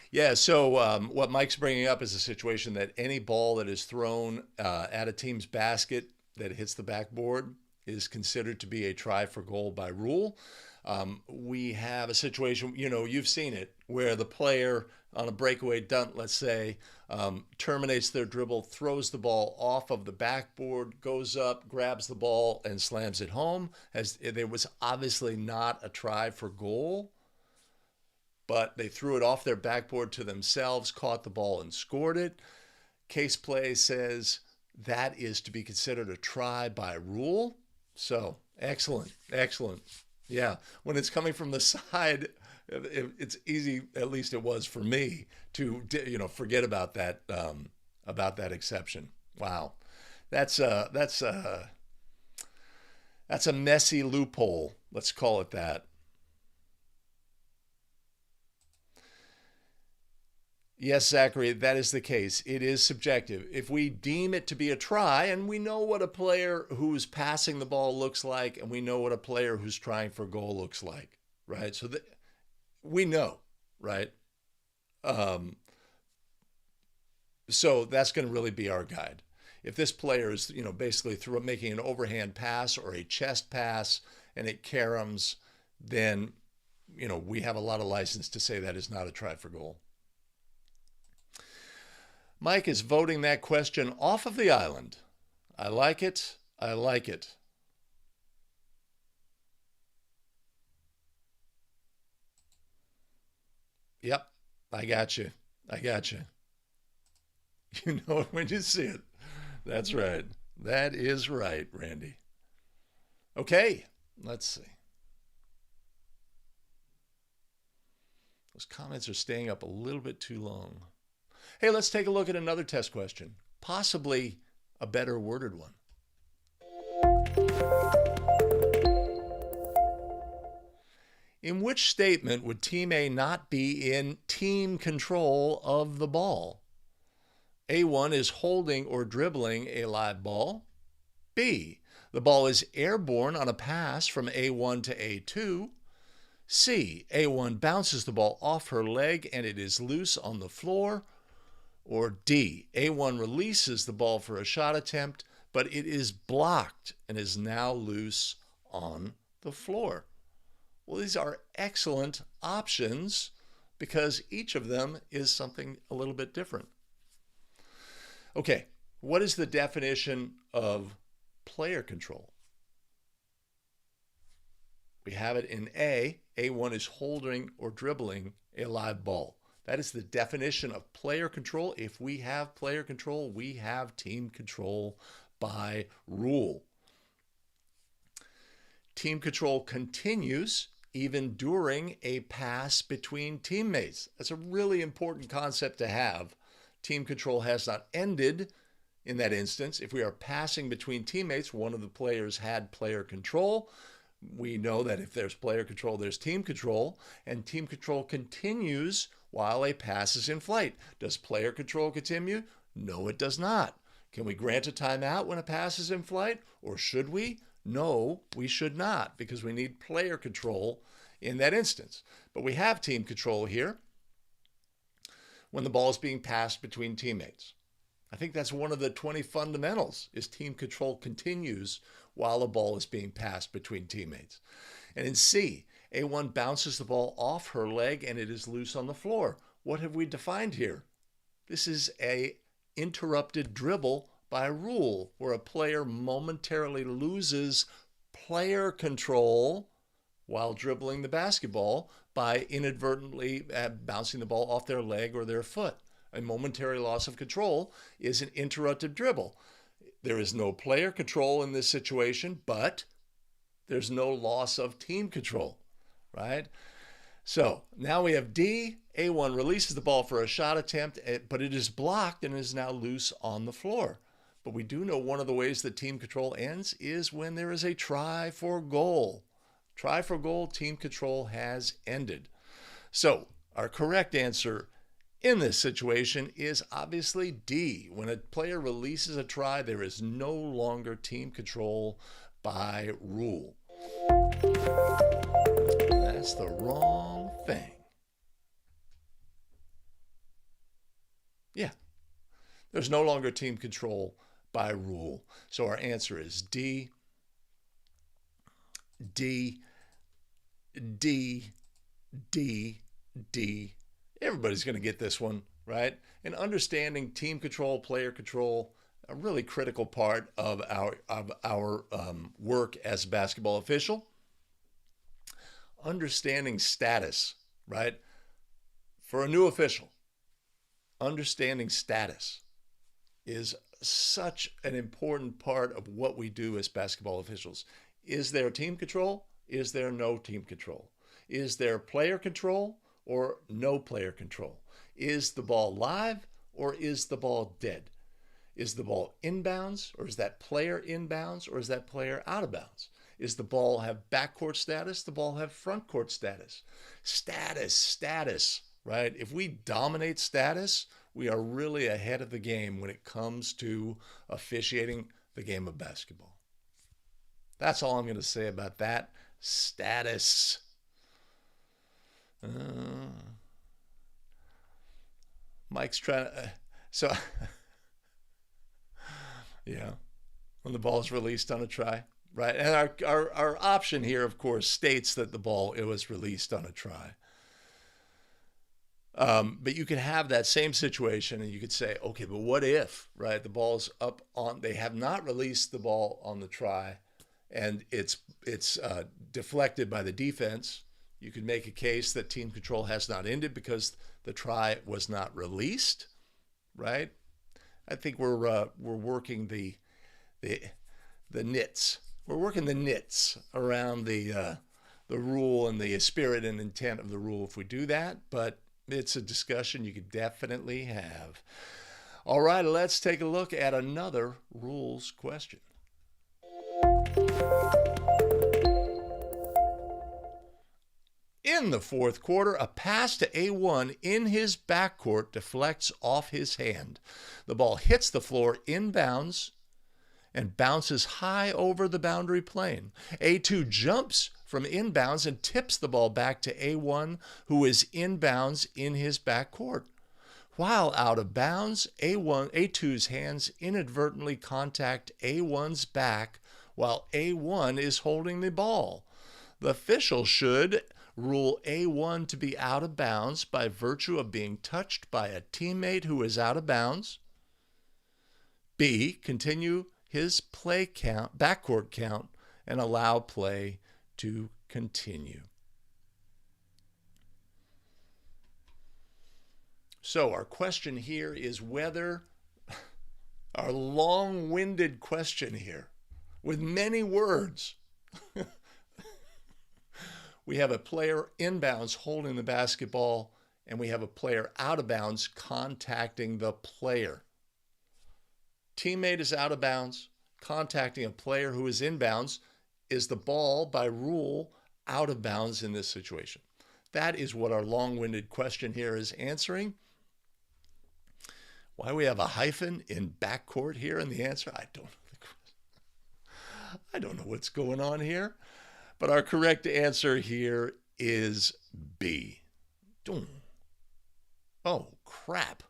Yeah, so what Mike's bringing up is a situation that any ball that is thrown at a team's basket that hits the backboard is considered to be a try for goal by rule. We have a situation, you've seen it, where the player on a breakaway dunk, let's say, terminates their dribble, throws the ball off of the backboard, goes up, grabs the ball, and slams it home. There was obviously not a try for goal, but they threw it off their backboard to themselves, caught the ball, and scored it. Case play says that is to be considered a try by rule. So, excellent, excellent. Yeah, when it's coming from the side, it's easy, at least it was for me, to forget about that exception. Wow, that's a messy loophole. Let's call it that. Yes, Zachary, that is the case. It is subjective. If we deem it to be a try, and we know what a player who's passing the ball looks like, and we know what a player who's trying for a goal looks like, right? So we know, right? Um, so that's going to really be our guide. If this player is, basically making an overhand pass or a chest pass and it caroms, then, we have a lot of license to say that is not a try for goal. Mike is voting that question off of the island. I like it. I like it. Yep, I got you. I got you. You know it when you see it. That's right. That is right, Randy. Okay, let's see. Those comments are staying up a little bit too long. Hey, let's take a look at another test question, possibly a better worded one. In which statement would Team A not be in team control of the ball? A1 is holding or dribbling a live ball. B, the ball is airborne on a pass from A1 to A2. C, A1 bounces the ball off her leg and it is loose on the floor. Or D, A1 releases the ball for a shot attempt, but it is blocked and is now loose on the floor. Well, these are excellent options because each of them is something a little bit different. Okay, what is the definition of player control? We have it in A. A1 is holding or dribbling a live ball. That is the definition of player control. If we have player control, we have team control by rule. Team control continues even during a pass between teammates. That's a really important concept to have. Team control has not ended in that instance. If we are passing between teammates, one of the players had player control. We know that if there's player control, there's team control, and team control continues while a pass is in flight. Does player control continue? No, it does not. Can we grant a timeout when a pass is in flight, or should we? No, we should not, because we need player control in that instance. But we have team control here when the ball is being passed between teammates. I think that's one of the 20 fundamentals, is team control continues while the ball is being passed between teammates. And in C, A1 bounces the ball off her leg and it is loose on the floor. What have we defined here? This is a interrupted dribble by rule, where a player momentarily loses player control while dribbling the basketball by inadvertently bouncing the ball off their leg or their foot. A momentary loss of control is an interrupted dribble. There is no player control in this situation, but there's no loss of team control, right? So now we have D. A1 releases the ball for a shot attempt, but it is blocked and is now loose on the floor. But we do know one of the ways that team control ends is when there is a try for goal. Try for goal, team control has ended. So our correct answer in this situation is obviously D. When a player releases a try, there is no longer team control by rule. That's the wrong thing. Yeah, there's no longer team control by rule. So our answer is D, D, D, D, D. Everybody's going to get this one, right? And understanding team control, player control, a really critical part of our work as a basketball official. Understanding status, right? For a new official, understanding status is such an important part of what we do as basketball officials. Is there team control? Is there no team control? Is there player control or no player control? Is the ball live or is the ball dead? Is the ball inbounds, or is that player inbounds, or is that player out of bounds? Is the ball have backcourt status? The ball have front court status? Status, right? If we dominate status, we are really ahead of the game when it comes to officiating the game of basketball. That's all I'm going to say about that. Status. Mike's trying to... yeah, when the ball is released on a try, right? And our option here, of course, states that the ball, it was released on a try. But you could have that same situation and you could say, okay, but what if, right? The ball's up on, they have not released the ball on the try and it's deflected by the defense. You could make a case that team control has not ended because the try was not released, right? I think we're working the nits. We're working the nits around the rule and the spirit and intent of the rule if we do that, but it's a discussion you could definitely have. All right, let's take a look at another rules question. In the fourth quarter, a pass to A1 in his backcourt deflects off his hand. The ball hits the floor inbounds and bounces high over the boundary plane. A2 jumps from inbounds and tips the ball back to A1, who is inbounds in his backcourt. While out of bounds, A2's hands inadvertently contact A1's back while A1 is holding the ball. The official should rule A1 to be out of bounds by virtue of being touched by a teammate who is out of bounds. B, continue his play count, backcourt count, and allow play to continue. So our question here is whether, our long-winded question here, with many words, we have a player inbounds holding the basketball, and we have a player out of bounds contacting the player. Teammate is out of bounds, contacting a player who is inbounds. Is the ball, by rule, out of bounds in this situation? That is what our long-winded question here is answering. Why we have a hyphen in backcourt here in the answer, I don't know what's going on here. But our correct answer here is B. Oh, crap.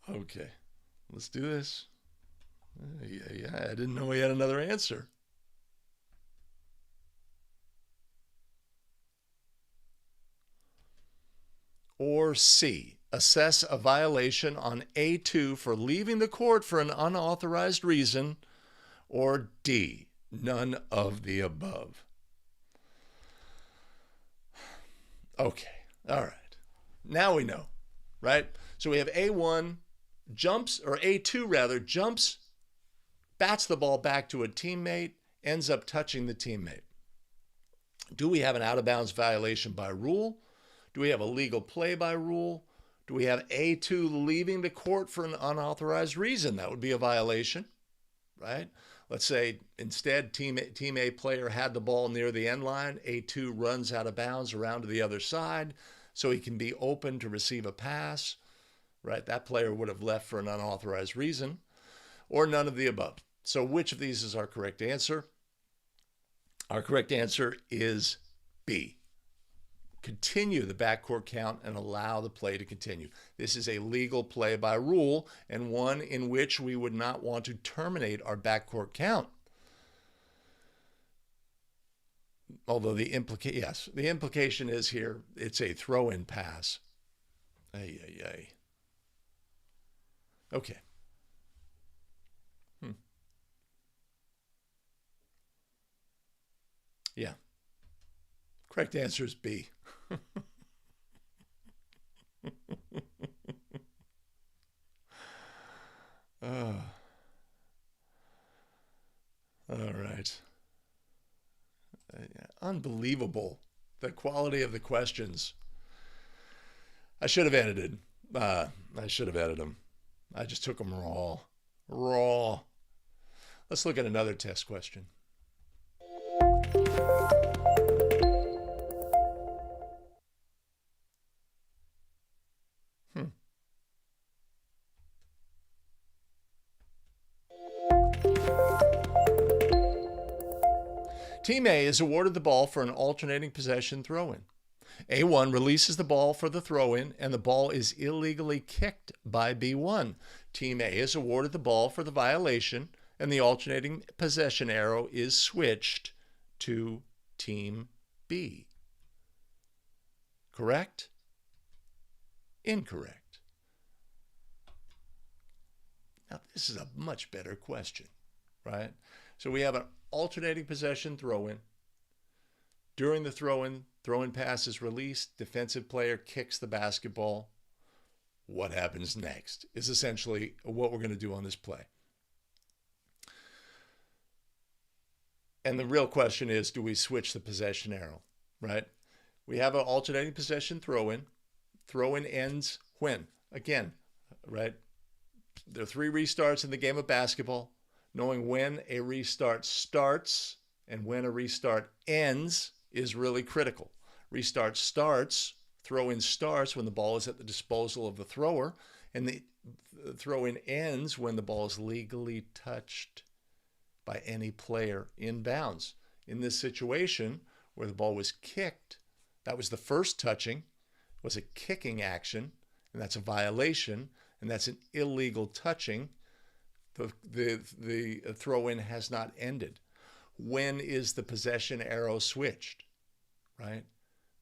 Okay, let's do this. Yeah, I didn't know we had another answer. Or C. Assess a violation on A2 for leaving the court for an unauthorized reason, or D, none of the above. Okay, all right. Now we know, right? So we have A1 jumps, or A2 rather, jumps, bats the ball back to a teammate, ends up touching the teammate. Do we have an out-of-bounds violation by rule? Do we have a legal play by rule? Do we have A2 leaving the court for an unauthorized reason? That would be a violation, right? Let's say instead team A player had the ball near the end line. A2 runs out of bounds around to the other side so he can be open to receive a pass, right? That player would have left for an unauthorized reason, or none of the above. So which of these is our correct answer? Our correct answer is B. Continue the backcourt count and allow the play to continue. This is a legal play by rule and one in which we would not want to terminate our backcourt count. Although the implication is here, it's a throw-in pass. Okay. Yeah. Correct answer is B. All right. Unbelievable, the quality of the questions. I should have edited. I should have edited them. I just took them raw. Raw. Let's look at another test question. Team A is awarded the ball for an alternating possession throw-in. A1 releases the ball for the throw-in, and the ball is illegally kicked by B1. Team A is awarded the ball for the violation, and the alternating possession arrow is switched to Team B. Correct? Incorrect. Now, this is a much better question, right? So we have an alternating possession throw-in. During the throw-in pass is released. Defensive player kicks the basketball. What happens next is essentially what we're going to do on this play. And the real question is, do we switch the possession arrow, right? We have an alternating possession throw-in. Throw-in ends when? Again, right? There are 3 restarts in the game of basketball. Knowing when a restart starts and when a restart ends is really critical. Restart starts, throw-in starts when the ball is at the disposal of the thrower, and the throw-in ends when the ball is legally touched by any player in bounds. In this situation, where the ball was kicked, that was the first touching, was a kicking action, and that's a violation, and that's an illegal touching. The throw-in has not ended. When is the possession arrow switched, right?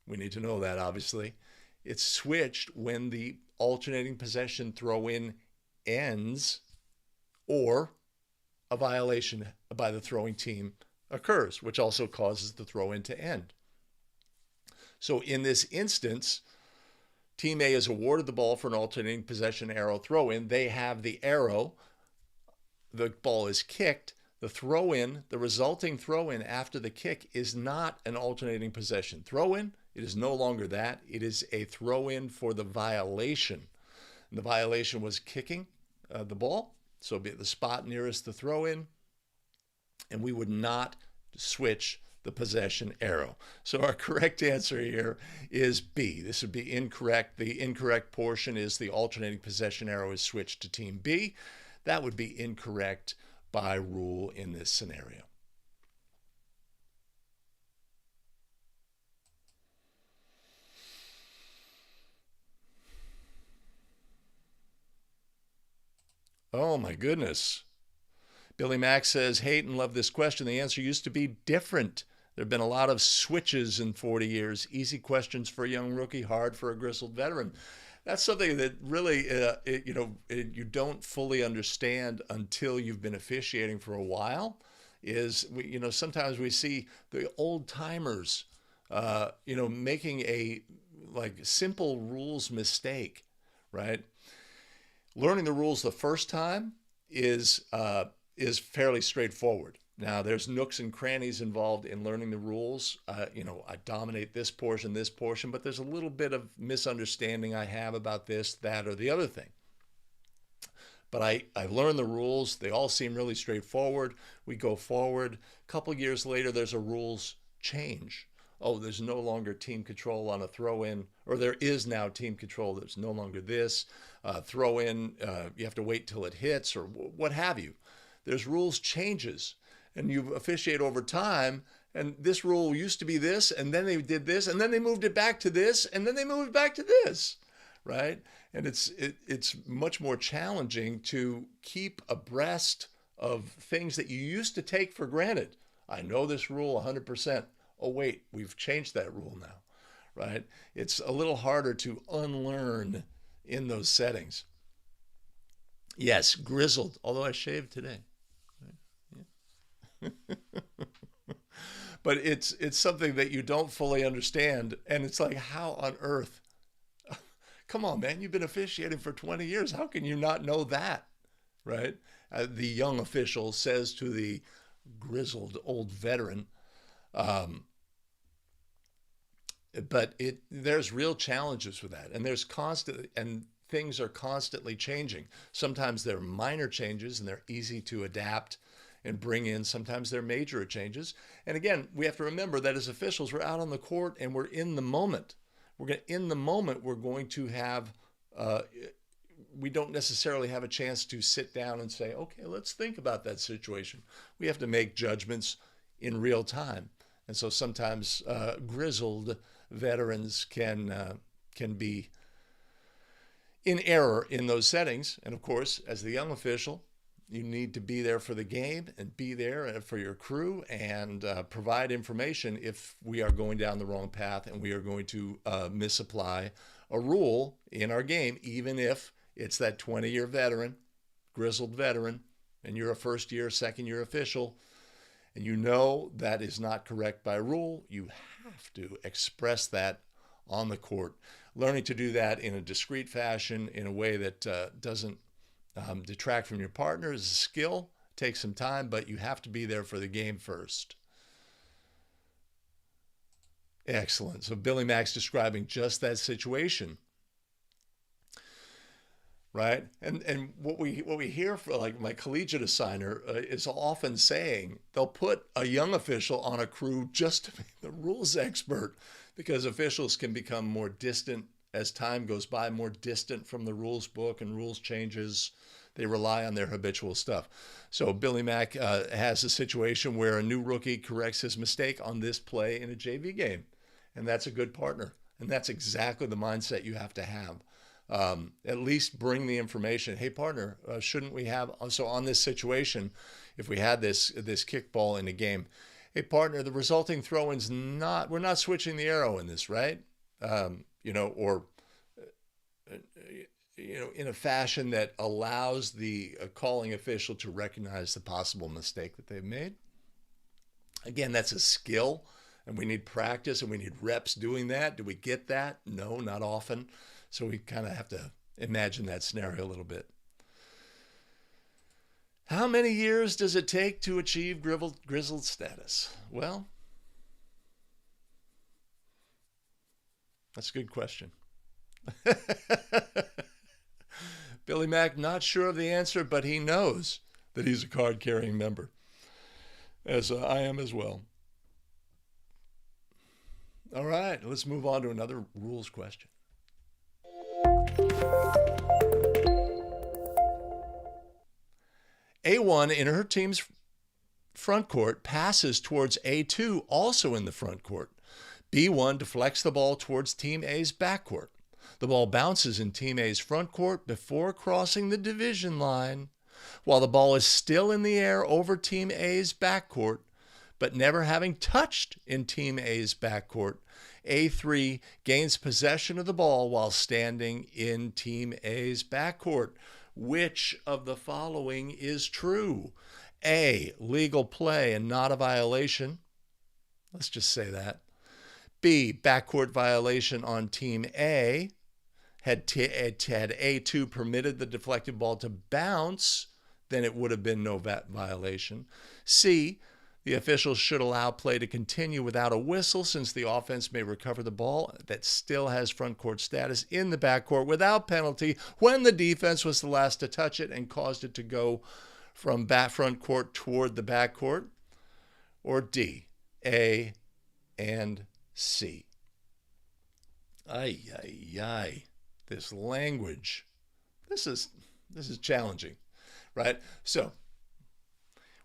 We need to know that, obviously. It's switched when the alternating possession throw-in ends or a violation by the throwing team occurs, which also causes the throw-in to end. So in this instance, Team A is awarded the ball for an alternating possession arrow throw-in. They have the arrow. The ball is kicked. The throw-in, the resulting throw-in after the kick is not an alternating possession throw-in. It is no longer that. It is a throw-in for the violation. And the violation was kicking the ball, so it'd be at the spot nearest the throw-in, and we would not switch the possession arrow. So our correct answer here is B. This would be incorrect. The incorrect portion is the alternating possession arrow is switched to Team B. That would be incorrect by rule in this scenario. Oh my goodness. Billy Mack says, hate and love this question. The answer used to be different. There have been a lot of switches in 40 years. Easy questions for a young rookie, hard for a grizzled veteran. That's something that really, you don't fully understand until you've been officiating for a while. Sometimes we see the old timers, making a simple rules mistake, right? Learning the rules the first time is fairly straightforward. Now, there's nooks and crannies involved in learning the rules. I dominate this portion, but there's a little bit of misunderstanding I have about this, that, or the other thing. But I learned the rules. They all seem really straightforward. We go forward. A couple years later, there's a rules change. Oh, there's no longer team control on a throw-in, or there is now team control. There's no longer this. Throw-in, you have to wait till it hits, or what have you. There's rules changes. And you officiate over time, and this rule used to be this, and then they did this, and then they moved it back to this, and then they moved it back to this, right? And it's much more challenging to keep abreast of things that you used to take for granted. I know this rule 100%. Oh, wait, we've changed that rule now, right? It's a little harder to unlearn in those settings. Yes, grizzled, although I shaved today. But it's something that you don't fully understand, and it's like, how on earth? Come on, man, you've been officiating for 20 years. How can you not know that, right? The young official says to the grizzled old veteran. But there's real challenges with that, and things are constantly changing. Sometimes they're minor changes and they're easy to adapt and bring in. Sometimes they're major changes. And again, we have to remember that as officials, we're out on the court and we're in the moment. We're going to have, we don't necessarily have a chance to sit down and say, okay, let's think about that situation. We have to make judgments in real time. And so sometimes grizzled veterans can be in error in those settings. And of course, as the young official, you need to be there for the game and be there for your crew and provide information if we are going down the wrong path and we are going to misapply a rule in our game, even if it's that 20-year veteran, grizzled veteran, and you're a first-year, second-year official, and you know that is not correct by rule. You have to express that on the court. Learning to do that in a discreet fashion, in a way that doesn't detract from your partner, is a skill. Takes some time, but you have to be there for the game first. Excellent. So Billy Mack's describing just that situation, right? And what we hear from, like, my collegiate assigner is often saying they'll put a young official on a crew just to be the rules expert, because officials can become more distant as time goes by, more distant from the rules book and rules changes. They rely on their habitual stuff. So Billy Mack has a situation where a new rookie corrects his mistake on this play in a JV game. And that's a good partner. And that's exactly the mindset you have to have. At least bring the information. Hey, partner, shouldn't we have, so on this situation, if we had this kickball in a game, hey, partner, the resulting throw-in's not, we're not switching the arrow in this, right? Or in a fashion that allows the calling official to recognize the possible mistake that they've made. Again, that's a skill, and we need practice, and we need reps doing that. Do we get that? No, not often. So we kind of have to imagine that scenario a little bit. How many years does it take to achieve grizzled status? Well, that's a good question. Billy Mack, not sure of the answer, but he knows that he's a card-carrying member, as I am as well. All right, let's move on to another rules question. A1 in her team's front court passes towards A2, also in the front court. B1 deflects the ball towards Team A's backcourt. The ball bounces in Team A's front court before crossing the division line, while the ball is still in the air over Team A's backcourt, but never having touched in Team A's backcourt. A3 gains possession of the ball while standing in Team A's backcourt. Which of the following is true? A, legal play and not a violation. Let's just say that. B, backcourt violation on Team A. Had A2 permitted the deflected ball to bounce, then it would have been no violation. C, the officials should allow play to continue without a whistle, since the offense may recover the ball that still has front court status in the backcourt without penalty when the defense was the last to touch it and caused it to go from front court toward the backcourt. Or D, A and C. Ay, ay, ay. This language. This is challenging, right? So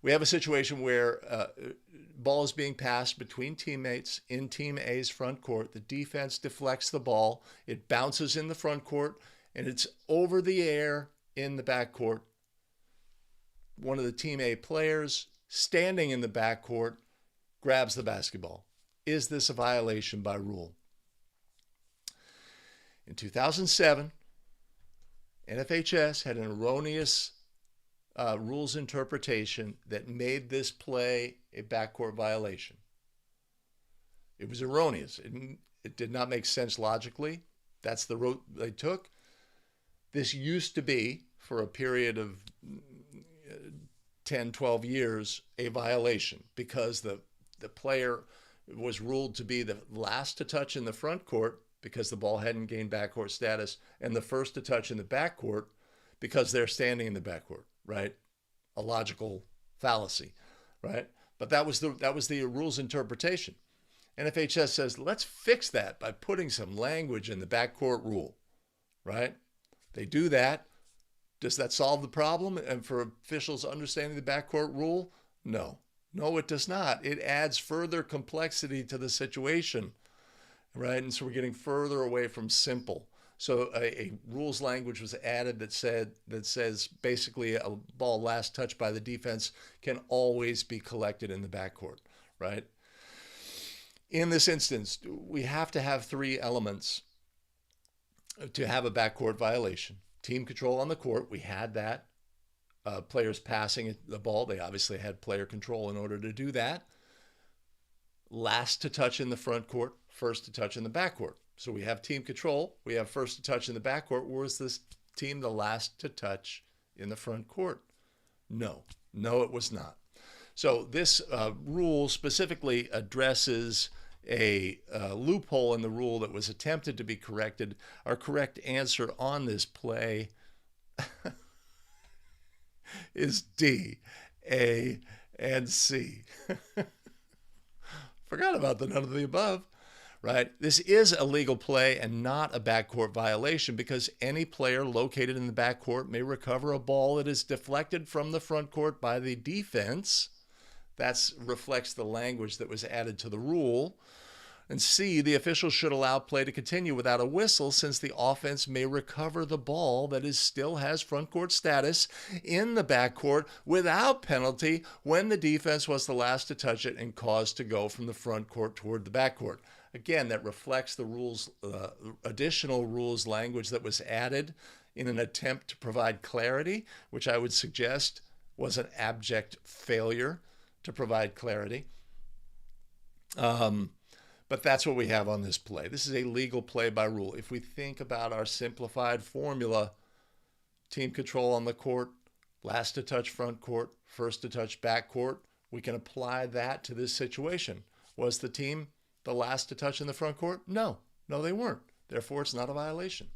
we have a situation where ball is being passed between teammates in Team A's front court. The defense deflects the ball. It bounces in the front court, and it's over the air in the back court. One of the Team A players standing in the back court grabs the basketball. Is this a violation by rule? In 2007, NFHS had an erroneous rules interpretation that made this play a backcourt violation. It was erroneous. It did not make sense logically. That's the route they took. This used to be, for a period of 10, 12 years, a violation, because the player was ruled to be the last to touch in the front court because the ball hadn't gained backcourt status, and the first to touch in the backcourt because they're standing in the backcourt, right? A logical fallacy, right? But that was the rules interpretation. NFHS says, let's fix that by putting some language in the backcourt rule, right? They do that. Does that solve the problem? And for officials understanding the backcourt rule? No, No, it does not. It adds further complexity to the situation, right? And so we're getting further away from simple. So a rules language was added that says basically a ball last touched by the defense can always be collected in the backcourt, right? In this instance, we have to have three elements to have a backcourt violation. Team control on the court, we had that. Players passing the ball, they obviously had player control in order to do that. Last to touch in the front court, first to touch in the backcourt. So we have team control, we have first to touch in the backcourt. Was this team the last to touch in the front court? No, it was not. So this rule specifically addresses a loophole in the rule that was attempted to be corrected. Our correct answer on this play is D, A, and C. Forgot about the none of the above, right? This is a legal play and not a backcourt violation because any player located in the backcourt may recover a ball that is deflected from the front court by the defense. That reflects the language that was added to the rule. And C, the official should allow play to continue without a whistle since the offense may recover the ball that still has front court status in the backcourt without penalty when the defense was the last to touch it and caused to go from the front court toward the backcourt. Again, that reflects the rules, additional rules language that was added in an attempt to provide clarity, which I would suggest was an abject failure to provide clarity. But that's what we have on this play. This is a legal play by rule. If we think about our simplified formula, team control on the court, last to touch front court, first to touch back court, we can apply that to this situation. Was the team the last to touch in the front court? No, they weren't. Therefore, it's not a violation.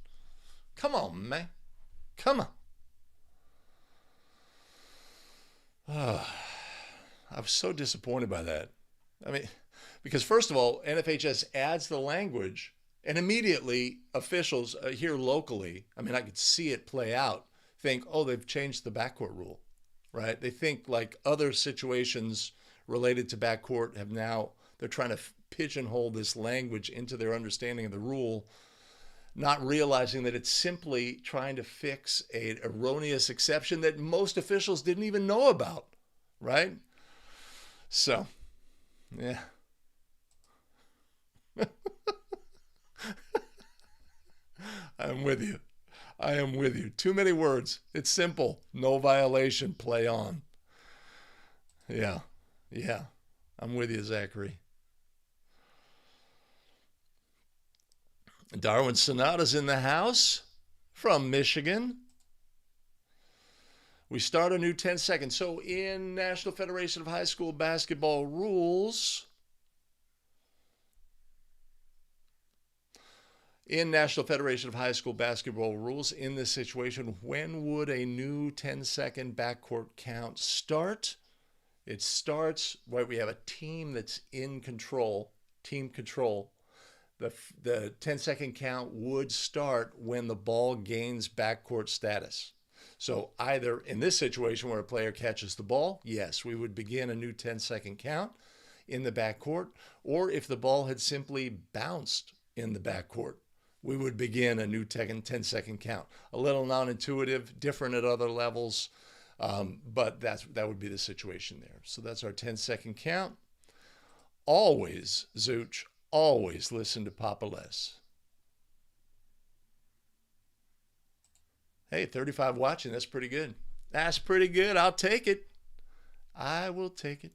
Come on, man. Come on. I was so disappointed by that. I mean, because first of all, NFHS adds the language and immediately officials here locally, I mean, I could see it play out, think, oh, they've changed the backcourt rule, right? They think like other situations related to backcourt have now, they're trying to pigeonhole this language into their understanding of the rule, not realizing that it's simply trying to fix an erroneous exception that most officials didn't even know about, right? So, yeah. I'm with you. I am with you. Too many words. It's simple. No violation. Play on. Yeah. I'm with you, Zachary. Darwin Sonata's in the house from Michigan. We start a new 10 seconds. So in National Federation of High School Basketball rules, in this situation, when would a new 10-second backcourt count start? It starts, right, we have a team that's in control, team control. The 10-second count would start when the ball gains backcourt status. So either in this situation where a player catches the ball, yes, we would begin a new 10-second count in the backcourt, or if the ball had simply bounced in the backcourt, we would begin a new 10-second count. A little non-intuitive, different at other levels, but that would be the situation there. So that's our 10-second count. Always, Zooch, always listen to Papa Les. Hey, 35 watching, that's pretty good. That's pretty good. I'll take it. I will take it.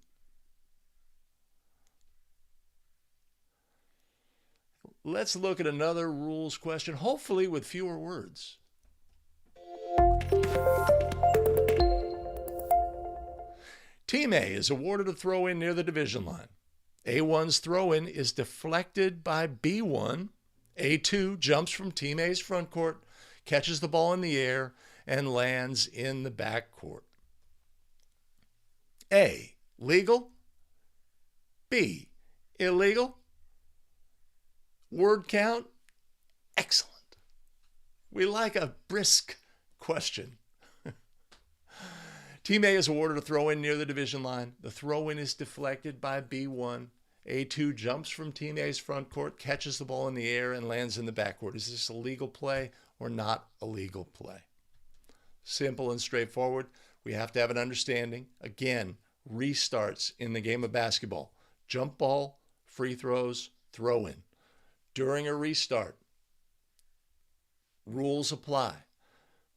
Let's look at another rules question, hopefully with fewer words. Team A is awarded a throw-in near the division line. A1's throw-in is deflected by B1. A2 jumps from Team A's front court, catches the ball in the air, and lands in the backcourt. A, legal. B, illegal. Word count, excellent. We like a brisk question. Team A is awarded a throw-in near the division line. The throw-in is deflected by B1. A2 jumps from Team A's front court, catches the ball in the air, and lands in the backcourt. Is this a legal play or not a legal play? Simple and straightforward. We have to have an understanding. Again, restarts in the game of basketball. Jump ball, free throws, throw-in. During a restart, rules apply.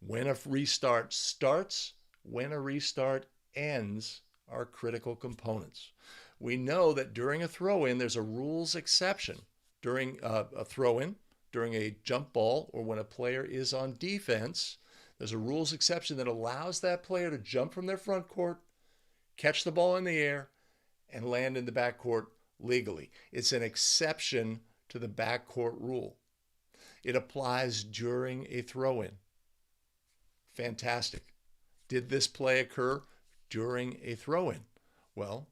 When a restart starts, when a restart ends are critical components. We know that during a throw-in, there's a rules exception. During a throw-in, during a jump ball, or when a player is on defense, there's a rules exception that allows that player to jump from their front court, catch the ball in the air, and land in the backcourt legally. It's an exception to the backcourt rule. It applies during a throw-in. Fantastic. Did this play occur during a throw-in? Well,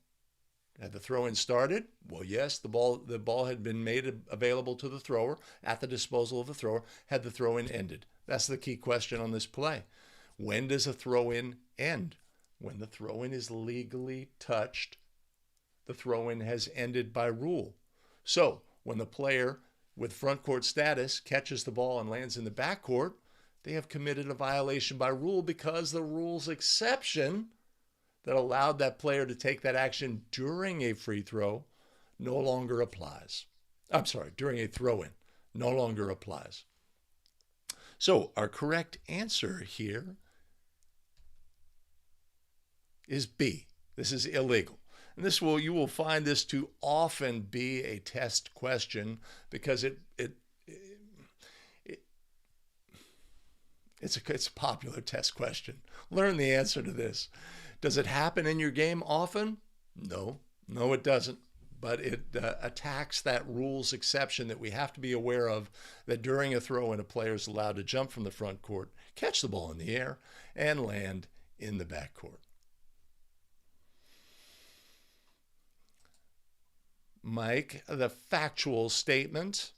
had the throw-in started? Well, yes, the ball had been made available to the thrower at the disposal of the thrower. Had the throw-in ended? That's the key question on this play. When does a throw-in end? When the throw-in is legally touched, the throw-in has ended by rule. So when the player with front court status catches the ball and lands in the backcourt, they have committed a violation by rule because the rules exception that allowed that player to take that action during a free throw no longer applies. I'm sorry, during a throw-in no longer applies. So our correct answer here is B. This is illegal. And you will find this to often be a test question because it's a popular test question. Learn the answer to this. Does it happen in your game often? No, it doesn't. But it attacks that rules exception that we have to be aware of, that during a throw-in, a player is allowed to jump from the front court, catch the ball in the air, and land in the backcourt. Mike, the factual statement.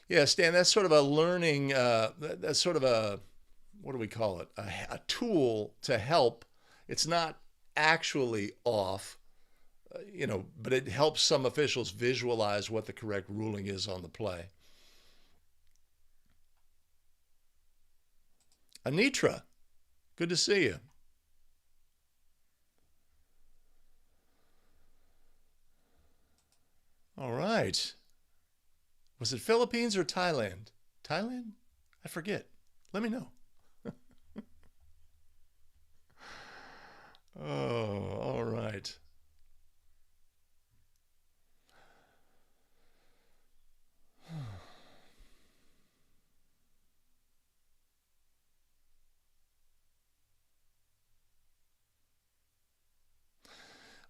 Yeah, Stan, that's sort of a learning, that's sort of a, what do we call it? A tool to help. It's not actually off, but it helps some officials visualize what the correct ruling is on the play. Anitra, good to see you. All right. Was it Philippines or Thailand? Thailand? I forget. Let me know. Oh, all right.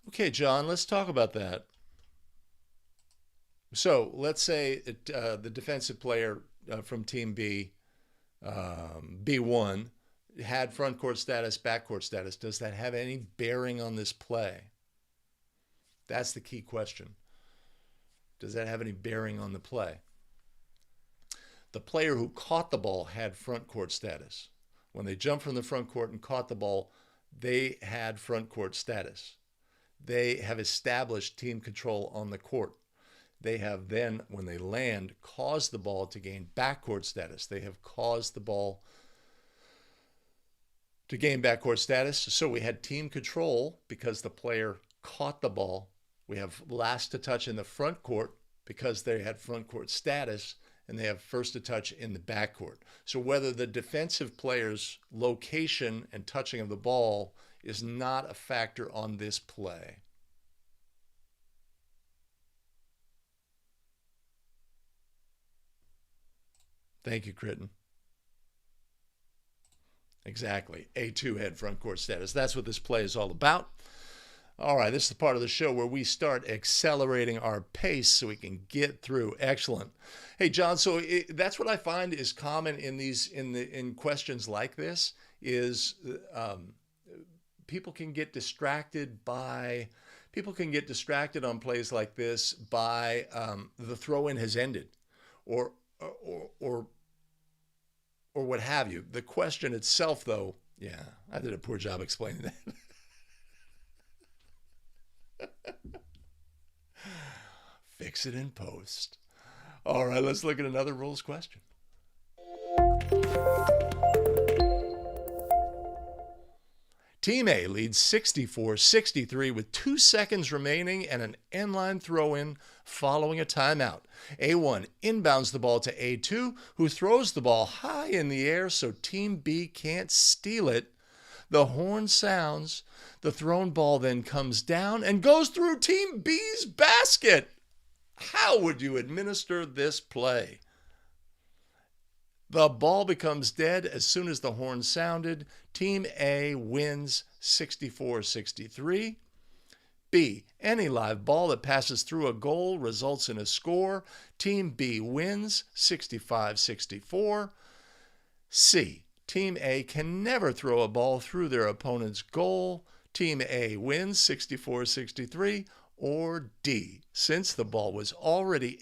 Okay, John, let's talk about that. So let's say the defensive player from Team B, B1, had front court status, backcourt status. Does that have any bearing on this play? That's the key question. Does that have any bearing on the play? The player who caught the ball had front court status. When they jumped from the front court and caught the ball, they had front court status. They have established team control on the court. They have then, when they land, caused the ball to gain backcourt status. They have caused the ball to gain backcourt status. So we had team control because the player caught the ball. We have last to touch in the front court because they had front court status, and they have first to touch in the backcourt. So whether the defensive player's location and touching of the ball is not a factor on this play. Thank you, Critton. Exactly. A2 had front court status. That's what this play is all about. All right, this is the part of the show where we start accelerating our pace so we can get through. Excellent. Hey, John, so that's what I find is common in questions like this is people can get distracted on plays like this by the throw-in has ended, or or what have you. The question itself, though, yeah, I did a poor job explaining that. Fix it in post. All right, let's look at another rules question. Team A leads 64-63 with 2 seconds remaining and an end-line throw-in following a timeout. A1 inbounds the ball to A2, who throws the ball high in the air so Team B can't steal it. The horn sounds. The thrown ball then comes down and goes through Team B's basket. How would you administer this play? The ball becomes dead as soon as the horn sounded. Team A wins 64-63. B, any live ball that passes through a goal results in a score. Team B wins 65-64. C, Team A can never throw a ball through their opponent's goal. Team A wins 64-63. Or D, since the ball was already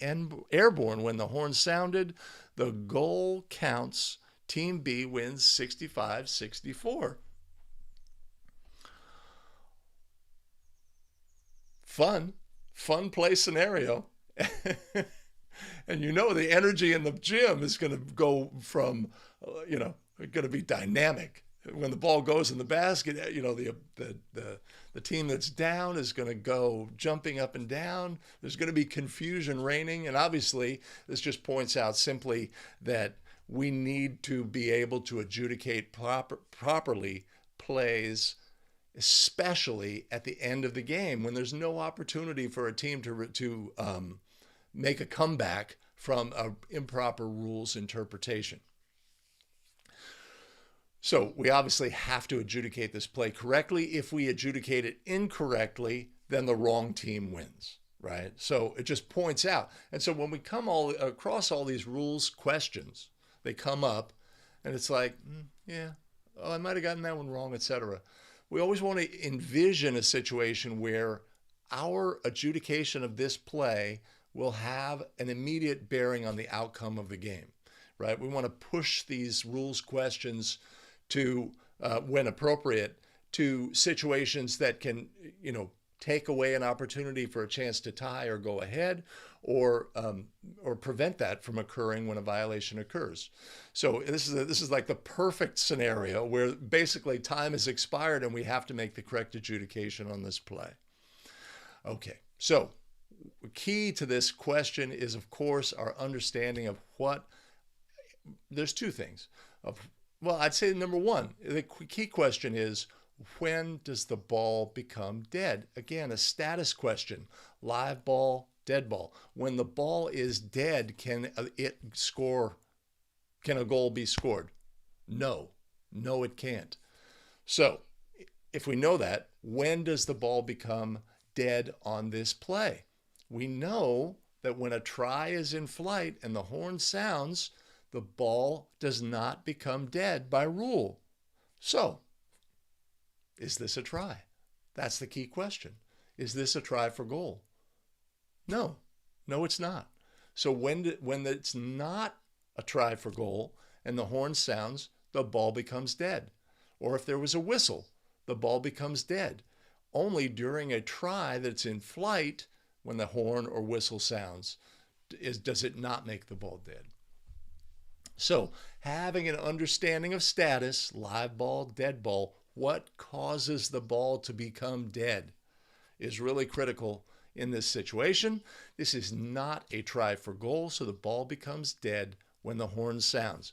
airborne when the horn sounded, the goal counts. Team B wins 65-64. Fun play scenario. And you know the energy in the gym is going to go from, going to be dynamic. When the ball goes in the basket, the team that's down is going to go jumping up and down. There's going to be confusion reigning. And obviously, this just points out simply that we need to be able to adjudicate properly plays, especially at the end of the game when there's no opportunity for a team to make a comeback from an improper rules interpretation. So we obviously have to adjudicate this play correctly. If we adjudicate it incorrectly, then the wrong team wins, right? So it just points out. And so when we come across all these rules questions, they come up and it's like, I might have gotten that one wrong, etc. We always want to envision a situation where our adjudication of this play will have an immediate bearing on the outcome of the game, right? We want to push these rules questions to, when appropriate, to situations that can, take away an opportunity for a chance to tie or go ahead, or prevent that from occurring when a violation occurs. So this is like the perfect scenario where basically time has expired and we have to make the correct adjudication on this play. Okay, so key to this question is, of course, our understanding of there's two things. Well, I'd say number one, the key question is, when does the ball become dead? Again, a status question. Live ball, dead ball. When the ball is dead, can a goal be scored? No, it can't. So if we know that, when does the ball become dead on this play? We know that when a try is in flight and the horn sounds, the ball does not become dead by rule. So, is this a try? That's the key question. Is this a try for goal? No, it's not. So when it's not a try for goal and the horn sounds, the ball becomes dead. Or if there was a whistle, the ball becomes dead. Only during a try that's in flight, when the horn or whistle sounds, does it not make the ball dead. So having an understanding of status, live ball, dead ball, what causes the ball to become dead is really critical in this situation. This is not a try for goal, so the ball becomes dead when the horn sounds.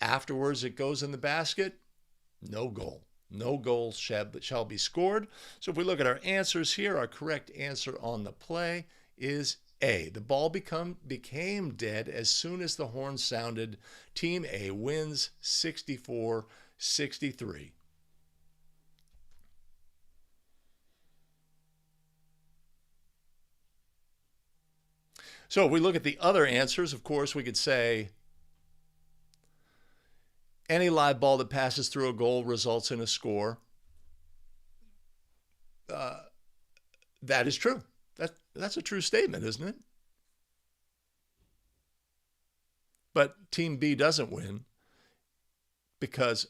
Afterwards, it goes in the basket, no goal. No goal shall be scored. So if we look at our answers here, our correct answer on the play is A. The ball became dead as soon as the horn sounded. Team A wins 64-63. So if we look at the other answers, of course, we could say any live ball that passes through a goal results in a score. That is true. That's a true statement, isn't it? But Team B doesn't win because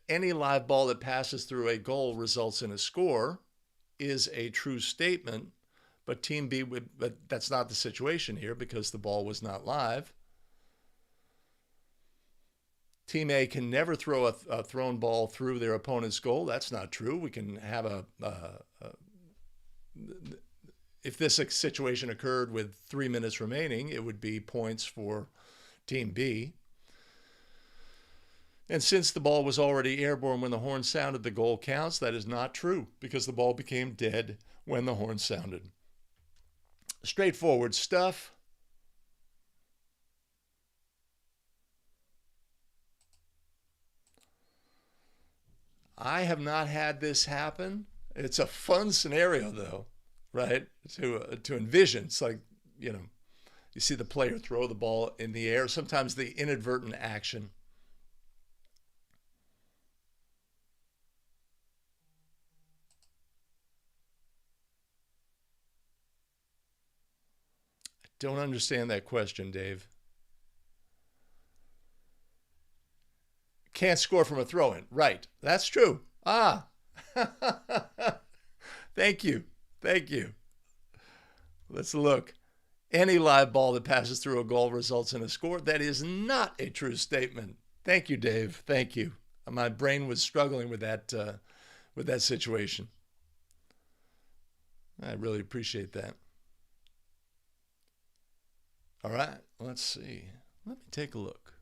any live ball that passes through a goal results in a score is a true statement. But Team B but that's not the situation here because the ball was not live. Team A can never throw a thrown ball through their opponent's goal. That's not true. We can have if this situation occurred with 3 minutes remaining, it would be points for Team B. And since the ball was already airborne when the horn sounded, the goal counts. That is not true because the ball became dead when the horn sounded. Straightforward stuff. I have not had this happen. It's a fun scenario, though, right? To envision. It's like, you see the player throw the ball in the air. Sometimes the inadvertent action. I don't understand that question, Dave. Can't score from a throw-in. Right. That's true. Ah. Thank you. Thank you. Let's look. Any live ball that passes through a goal results in a score. That is not a true statement. Thank you, Dave. Thank you. My brain was struggling with that situation. I really appreciate that. All right. Let's see. Let me take a look.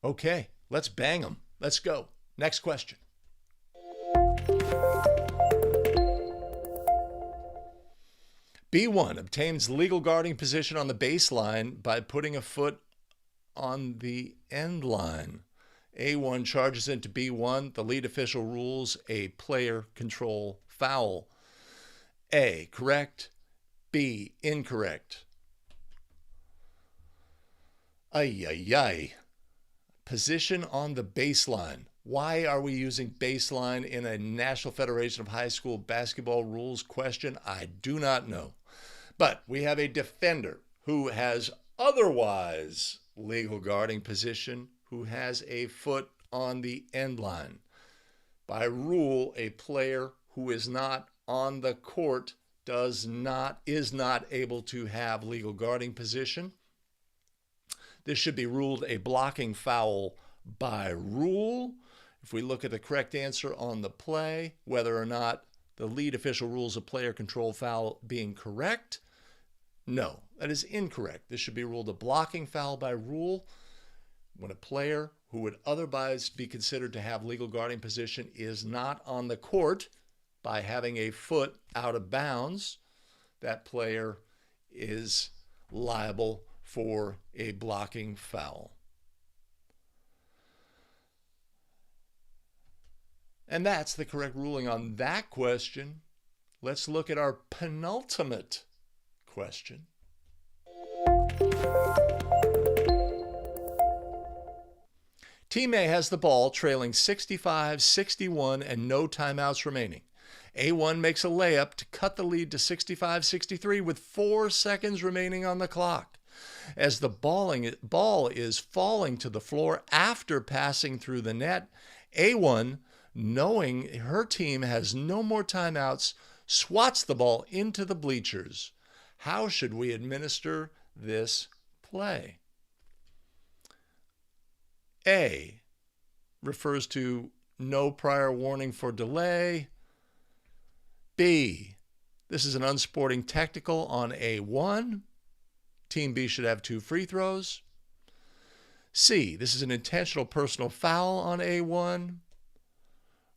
Okay, let's bang them. Let's go. Next question. B1 obtains legal guarding position on the baseline by putting a foot on the end line. A1 charges into B1. The lead official rules a player control foul. A, correct. B, incorrect. Ay, ay, ay. Position on the baseline. Why are we using baseline in a National Federation of High School Basketball Rules question? I do not know. But we have a defender who has otherwise legal guarding position, who has a foot on the end line. By rule, a player who is not on the court is not able to have legal guarding position. This should be ruled a blocking foul by rule. If we look at the correct answer on the play, whether or not the lead official rules a player control foul being correct, no, that is incorrect. This should be ruled a blocking foul by rule when a player who would otherwise be considered to have legal guarding position is not on the court by having a foot out of bounds. That player is liable for a blocking foul. And that's the correct ruling on that question. Let's look at our penultimate question. Team A has the ball trailing 65-61 and no timeouts remaining. A1 makes a layup to cut the lead to 65-63 with 4 seconds remaining on the clock. As the ball is falling to the floor after passing through the net, A1, knowing her team has no more timeouts, swats the ball into the bleachers. How should we administer this play? A refers to no prior warning for delay. B, this is an unsporting technical on A1. Team B should have 2 free throws. C, this is an intentional personal foul on A1.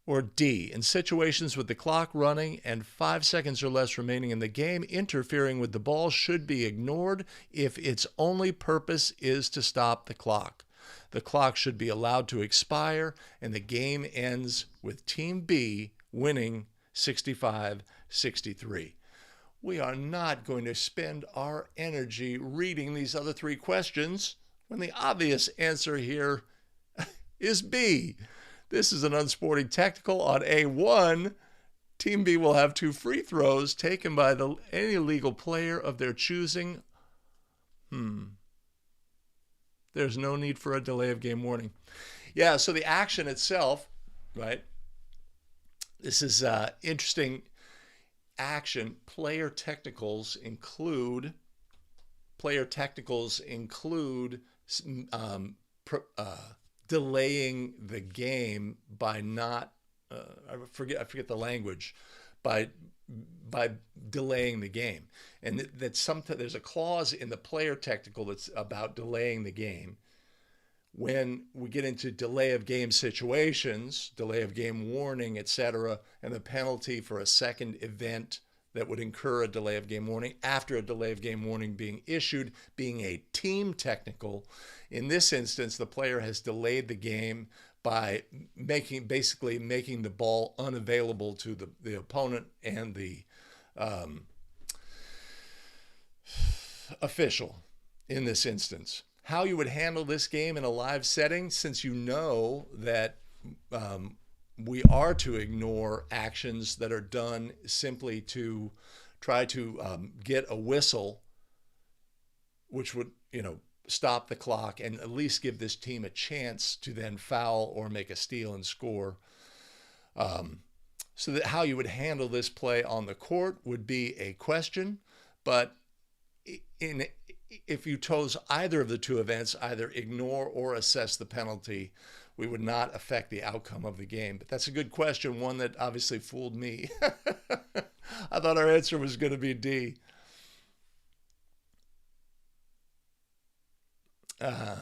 Or D, in situations with the clock running and 5 seconds or less remaining in the game, interfering with the ball should be ignored if its only purpose is to stop the clock. The clock should be allowed to expire, and the game ends with Team B winning 65-63. We are not going to spend our energy reading these other 3 questions when the obvious answer here is B. This is an unsporting technical on A1. Team B will have 2 free throws taken by any legal player of their choosing. There's no need for a delay of game warning. Yeah, so the action itself, right? This is interesting action. Player technicals include delaying the game by not I forget the language, by delaying the game. And that sometimes there's a clause in the player technical that's about delaying the game. When we get into delay of game situations, delay of game warning, etc., and the penalty for a second event that would incur a delay of game warning after a delay of game warning being issued, being a team technical. In this instance, the player has delayed the game by basically making the ball unavailable to the opponent and the official in this instance. How you would handle this game in a live setting, since you know that we are to ignore actions that are done simply to try to get a whistle, which would, stop the clock and at least give this team a chance to then foul or make a steal and score. So that how you would handle this play on the court would be a question, but if you chose either of the two events, either ignore or assess the penalty, we would not affect the outcome of the game. But that's a good question, one that obviously fooled me. I thought our answer was going to be D.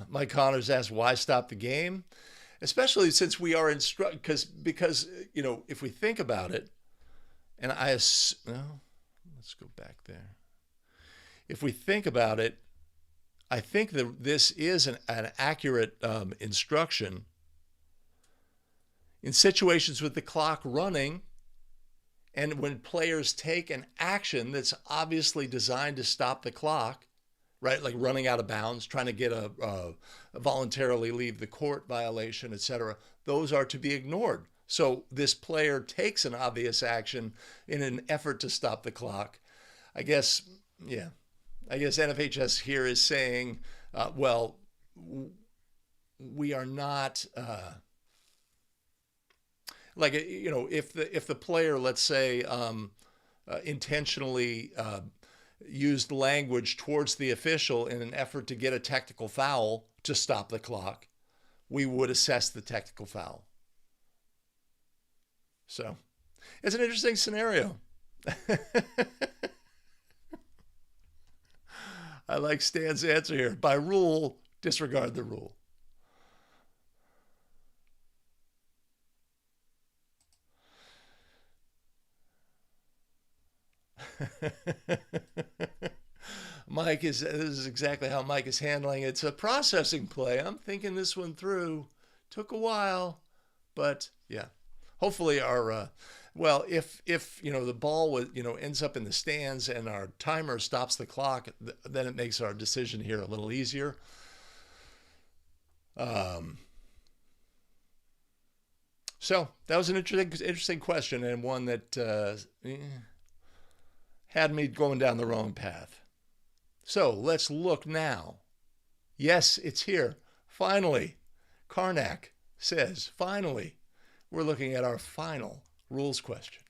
Mike Connors asked, why stop the game? Especially since we are because if we think about it, and let's go back there. If we think about it, I think that this is an accurate instruction in situations with the clock running and when players take an action that's obviously designed to stop the clock, right? Like running out of bounds, trying to get a voluntarily leave the court violation, etc. Those are to be ignored. So this player takes an obvious action in an effort to stop the clock. I guess NFHS here is saying, we are not if the player, let's say, intentionally used language towards the official in an effort to get a technical foul to stop the clock, we would assess the technical foul. So it's an interesting scenario. I like Stan's answer here. By rule, disregard the rule. This is exactly how Mike is handling it. It's a processing play. I'm thinking this one through. Took a while, but yeah. Hopefully our if the ball ends up in the stands and our timer stops the clock, then it makes our decision here a little easier. So that was an interesting question, and one that had me going down the wrong path. So let's look now. Yes, it's here. Finally, Karnak says, finally, we're looking at our final rules question.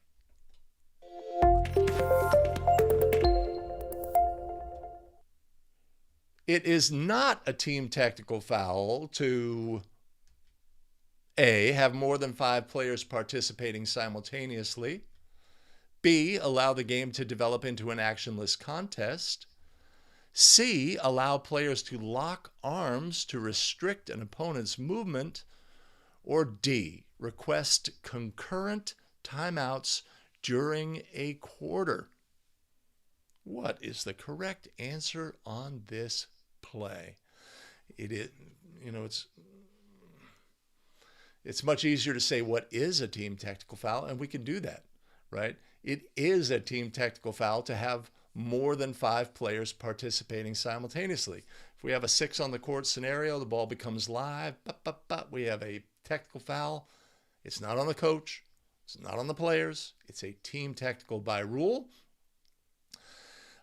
It is not a team technical foul to A, have more than 5 players participating simultaneously, B, allow the game to develop into an actionless contest, C, allow players to lock arms to restrict an opponent's movement, or D, request concurrent timeouts during a quarter. What is the correct answer on this play? It is, it's much easier to say what is a team technical foul, and we can do that, right? It is a team technical foul to have more than 5 players participating simultaneously. If we have a 6 on the court scenario, the ball becomes live, we have a technical foul. It's not on the coach. It's not on the players. It's a team technical by rule.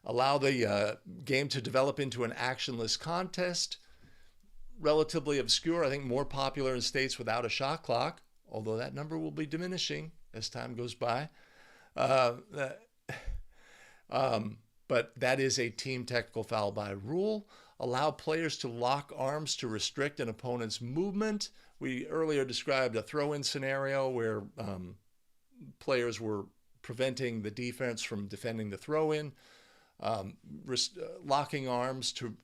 Allow the game to develop into an actionless contest. Relatively obscure, I think more popular in states without a shot clock, although that number will be diminishing as time goes by. But that is a team technical foul by rule. Allow players to lock arms to restrict an opponent's movement. We earlier described a throw-in scenario where players were preventing the defense from defending the throw-in. Locking arms to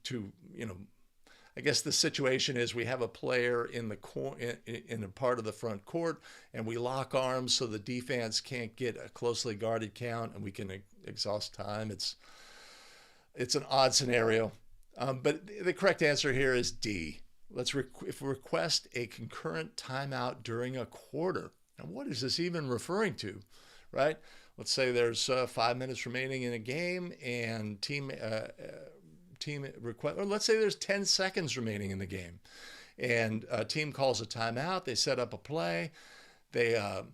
I guess the situation is we have a player in a part of the front court, and we lock arms so the defense can't get a closely guarded count, and we can exhaust time. It's an odd scenario, but the correct answer here is D. Let's request a concurrent timeout during a quarter. Now, what is this even referring to, right? Let's say there's 5 minutes remaining in a game, and team request, or let's say there's 10 seconds remaining in the game, and a team calls a timeout. They set up a play. The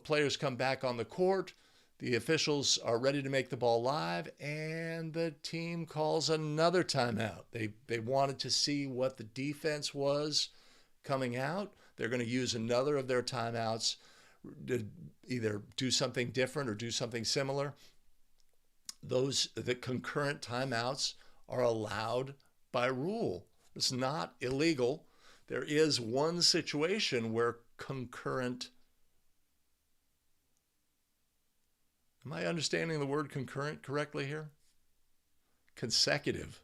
players come back on the court. The officials are ready to make the ball live, and the team calls another timeout. They wanted to see what the defense was coming out. They're going to use another of their timeouts to either do something different or do something similar. The concurrent timeouts are allowed by rule. It's not illegal. There is one situation where concurrent, am I understanding the word concurrent correctly here? Consecutive.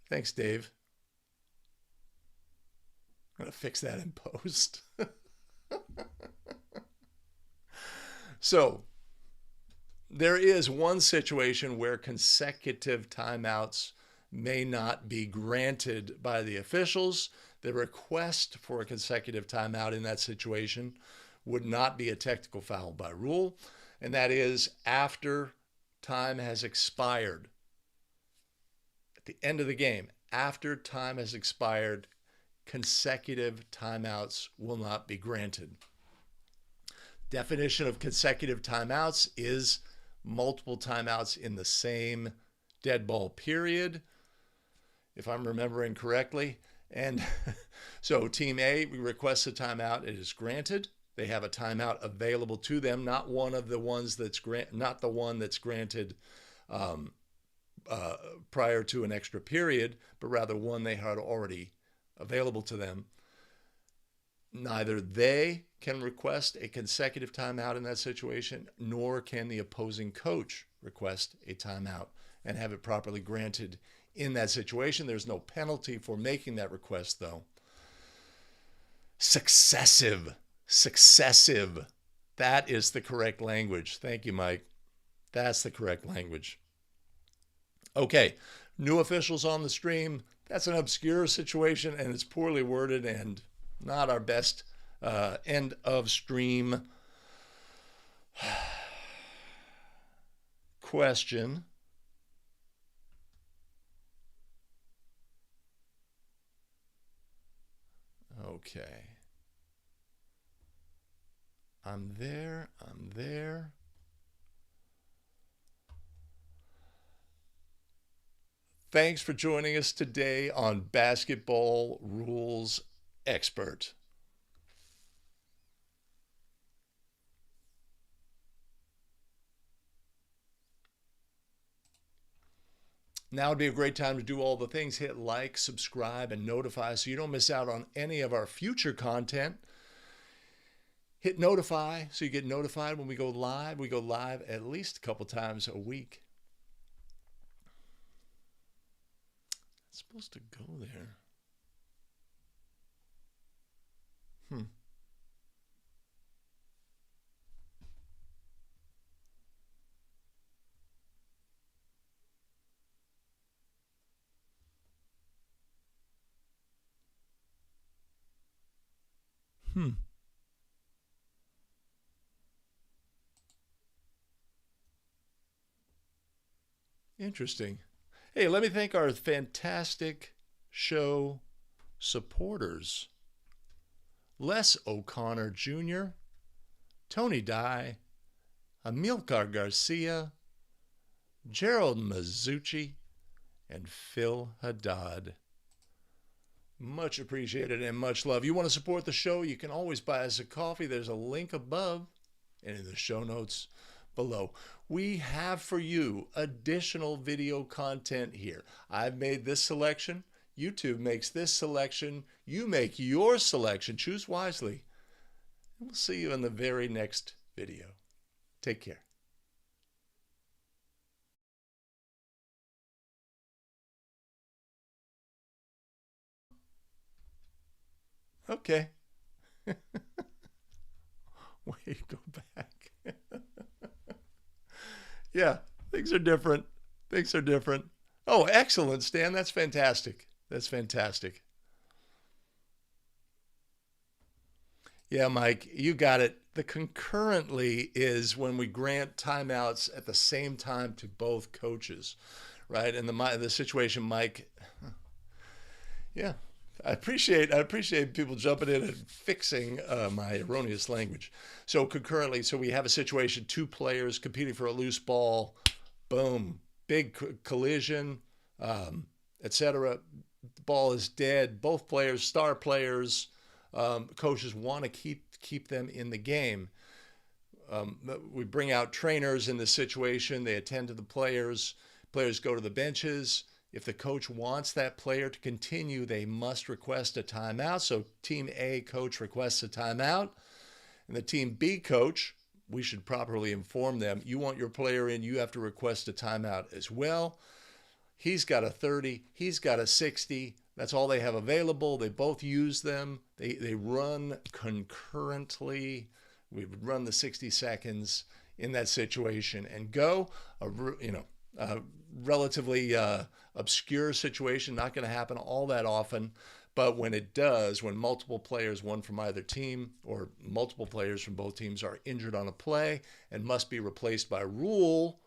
Thanks, Dave. I'm going to fix that in post. So, there is one situation where consecutive timeouts may not be granted by the officials. The request for a consecutive timeout in that situation would not be a technical foul by rule, and that is after time has expired. At the end of the game, after time has expired, consecutive timeouts will not be granted. Definition of consecutive timeouts is multiple timeouts in the same dead ball period, if I'm remembering correctly. And so Team A requests a timeout. It is granted. They have a timeout available to them, not one of the ones that's not the one that's granted prior to an extra period, but rather one they had already available to them. Neither they can request a consecutive timeout in that situation, nor can the opposing coach request a timeout and have it properly granted in that situation. There's no penalty for making that request, though. Successive. That is the correct language. Thank you, Mike. That's the correct language. Okay, new officials on the stream. That's an obscure situation, and it's poorly worded and not our best end of stream question. Okay. I'm there. Thanks for joining us today on Basketball Rules Expert. Now would be a great time to do all the things. Hit like, subscribe, and notify so you don't miss out on any of our future content. Hit notify so you get notified when we go live. We go live at least a couple times a week. It's supposed to go there. Interesting. Hey, let me thank our fantastic show supporters. Les O'Connor Jr., Tony Dye, Amilcar Garcia, Gerald Mazzucci, and Phil Haddad. Much appreciated and much love. You want to support the show? You can always buy us a coffee. There's a link above and in the show notes below. We have for you additional video content here. I've made this selection. YouTube makes this selection. You make your selection. Choose wisely. We'll see you in the very next video. Take care. Okay. Wait, go back. Yeah, things are different. Things are different. Oh, excellent, Stan. That's fantastic. That's fantastic. Yeah, Mike, you got it. The concurrently is when we grant timeouts at the same time to both coaches, right? And the situation, Mike, yeah, I appreciate people jumping in and fixing my erroneous language. So concurrently, so we have a situation, two players competing for a loose ball, boom, big collision, etc. The ball is dead. Both players, star players, coaches want to keep them in the game. We bring out trainers in this situation. They attend to the players. Players go to the benches. If the coach wants that player to continue, they must request a timeout. So Team A coach requests a timeout. And the Team B coach, we should properly inform them, you want your player in, you have to request a timeout as well. He's got a 30, he's got a 60. That's all they have available. They both use them. They run concurrently. We would run the 60 seconds in that situation and go. A relatively obscure situation, not going to happen all that often. But when it does, when multiple players, one from either team or multiple players from both teams are injured on a play and must be replaced by rule,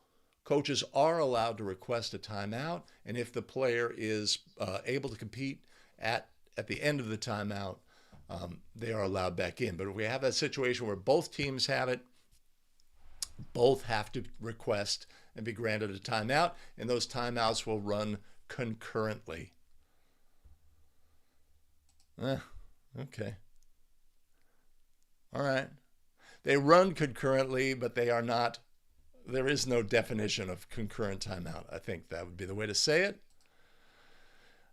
coaches are allowed to request a timeout. And if the player is able to compete at the end of the timeout, they are allowed back in. But if we have that situation where both teams have it, both have to request and be granted a timeout, and those timeouts will run concurrently. Okay. All right. They run concurrently, but they are not, there is no definition of concurrent timeout. I think that would be the way to say it.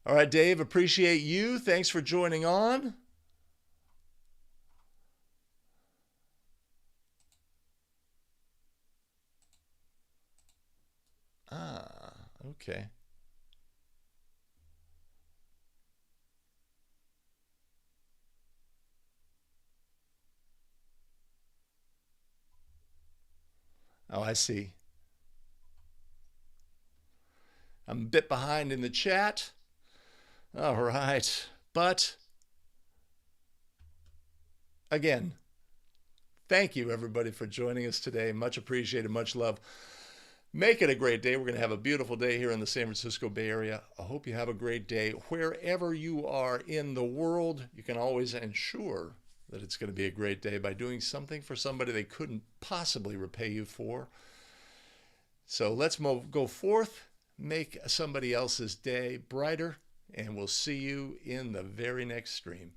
All right, Dave, appreciate you. Thanks for joining on. Okay. Oh, I see. I'm a bit behind in the chat. All right. But again, thank you everybody for joining us today. Much appreciated, much love. Make it a great day. We're going to have a beautiful day here in the San Francisco Bay Area. I hope you have a great day. Wherever you are in the world, you can always ensure that it's going to be a great day by doing something for somebody they couldn't possibly repay you for. So let's go forth, make somebody else's day brighter, and we'll see you in the very next stream.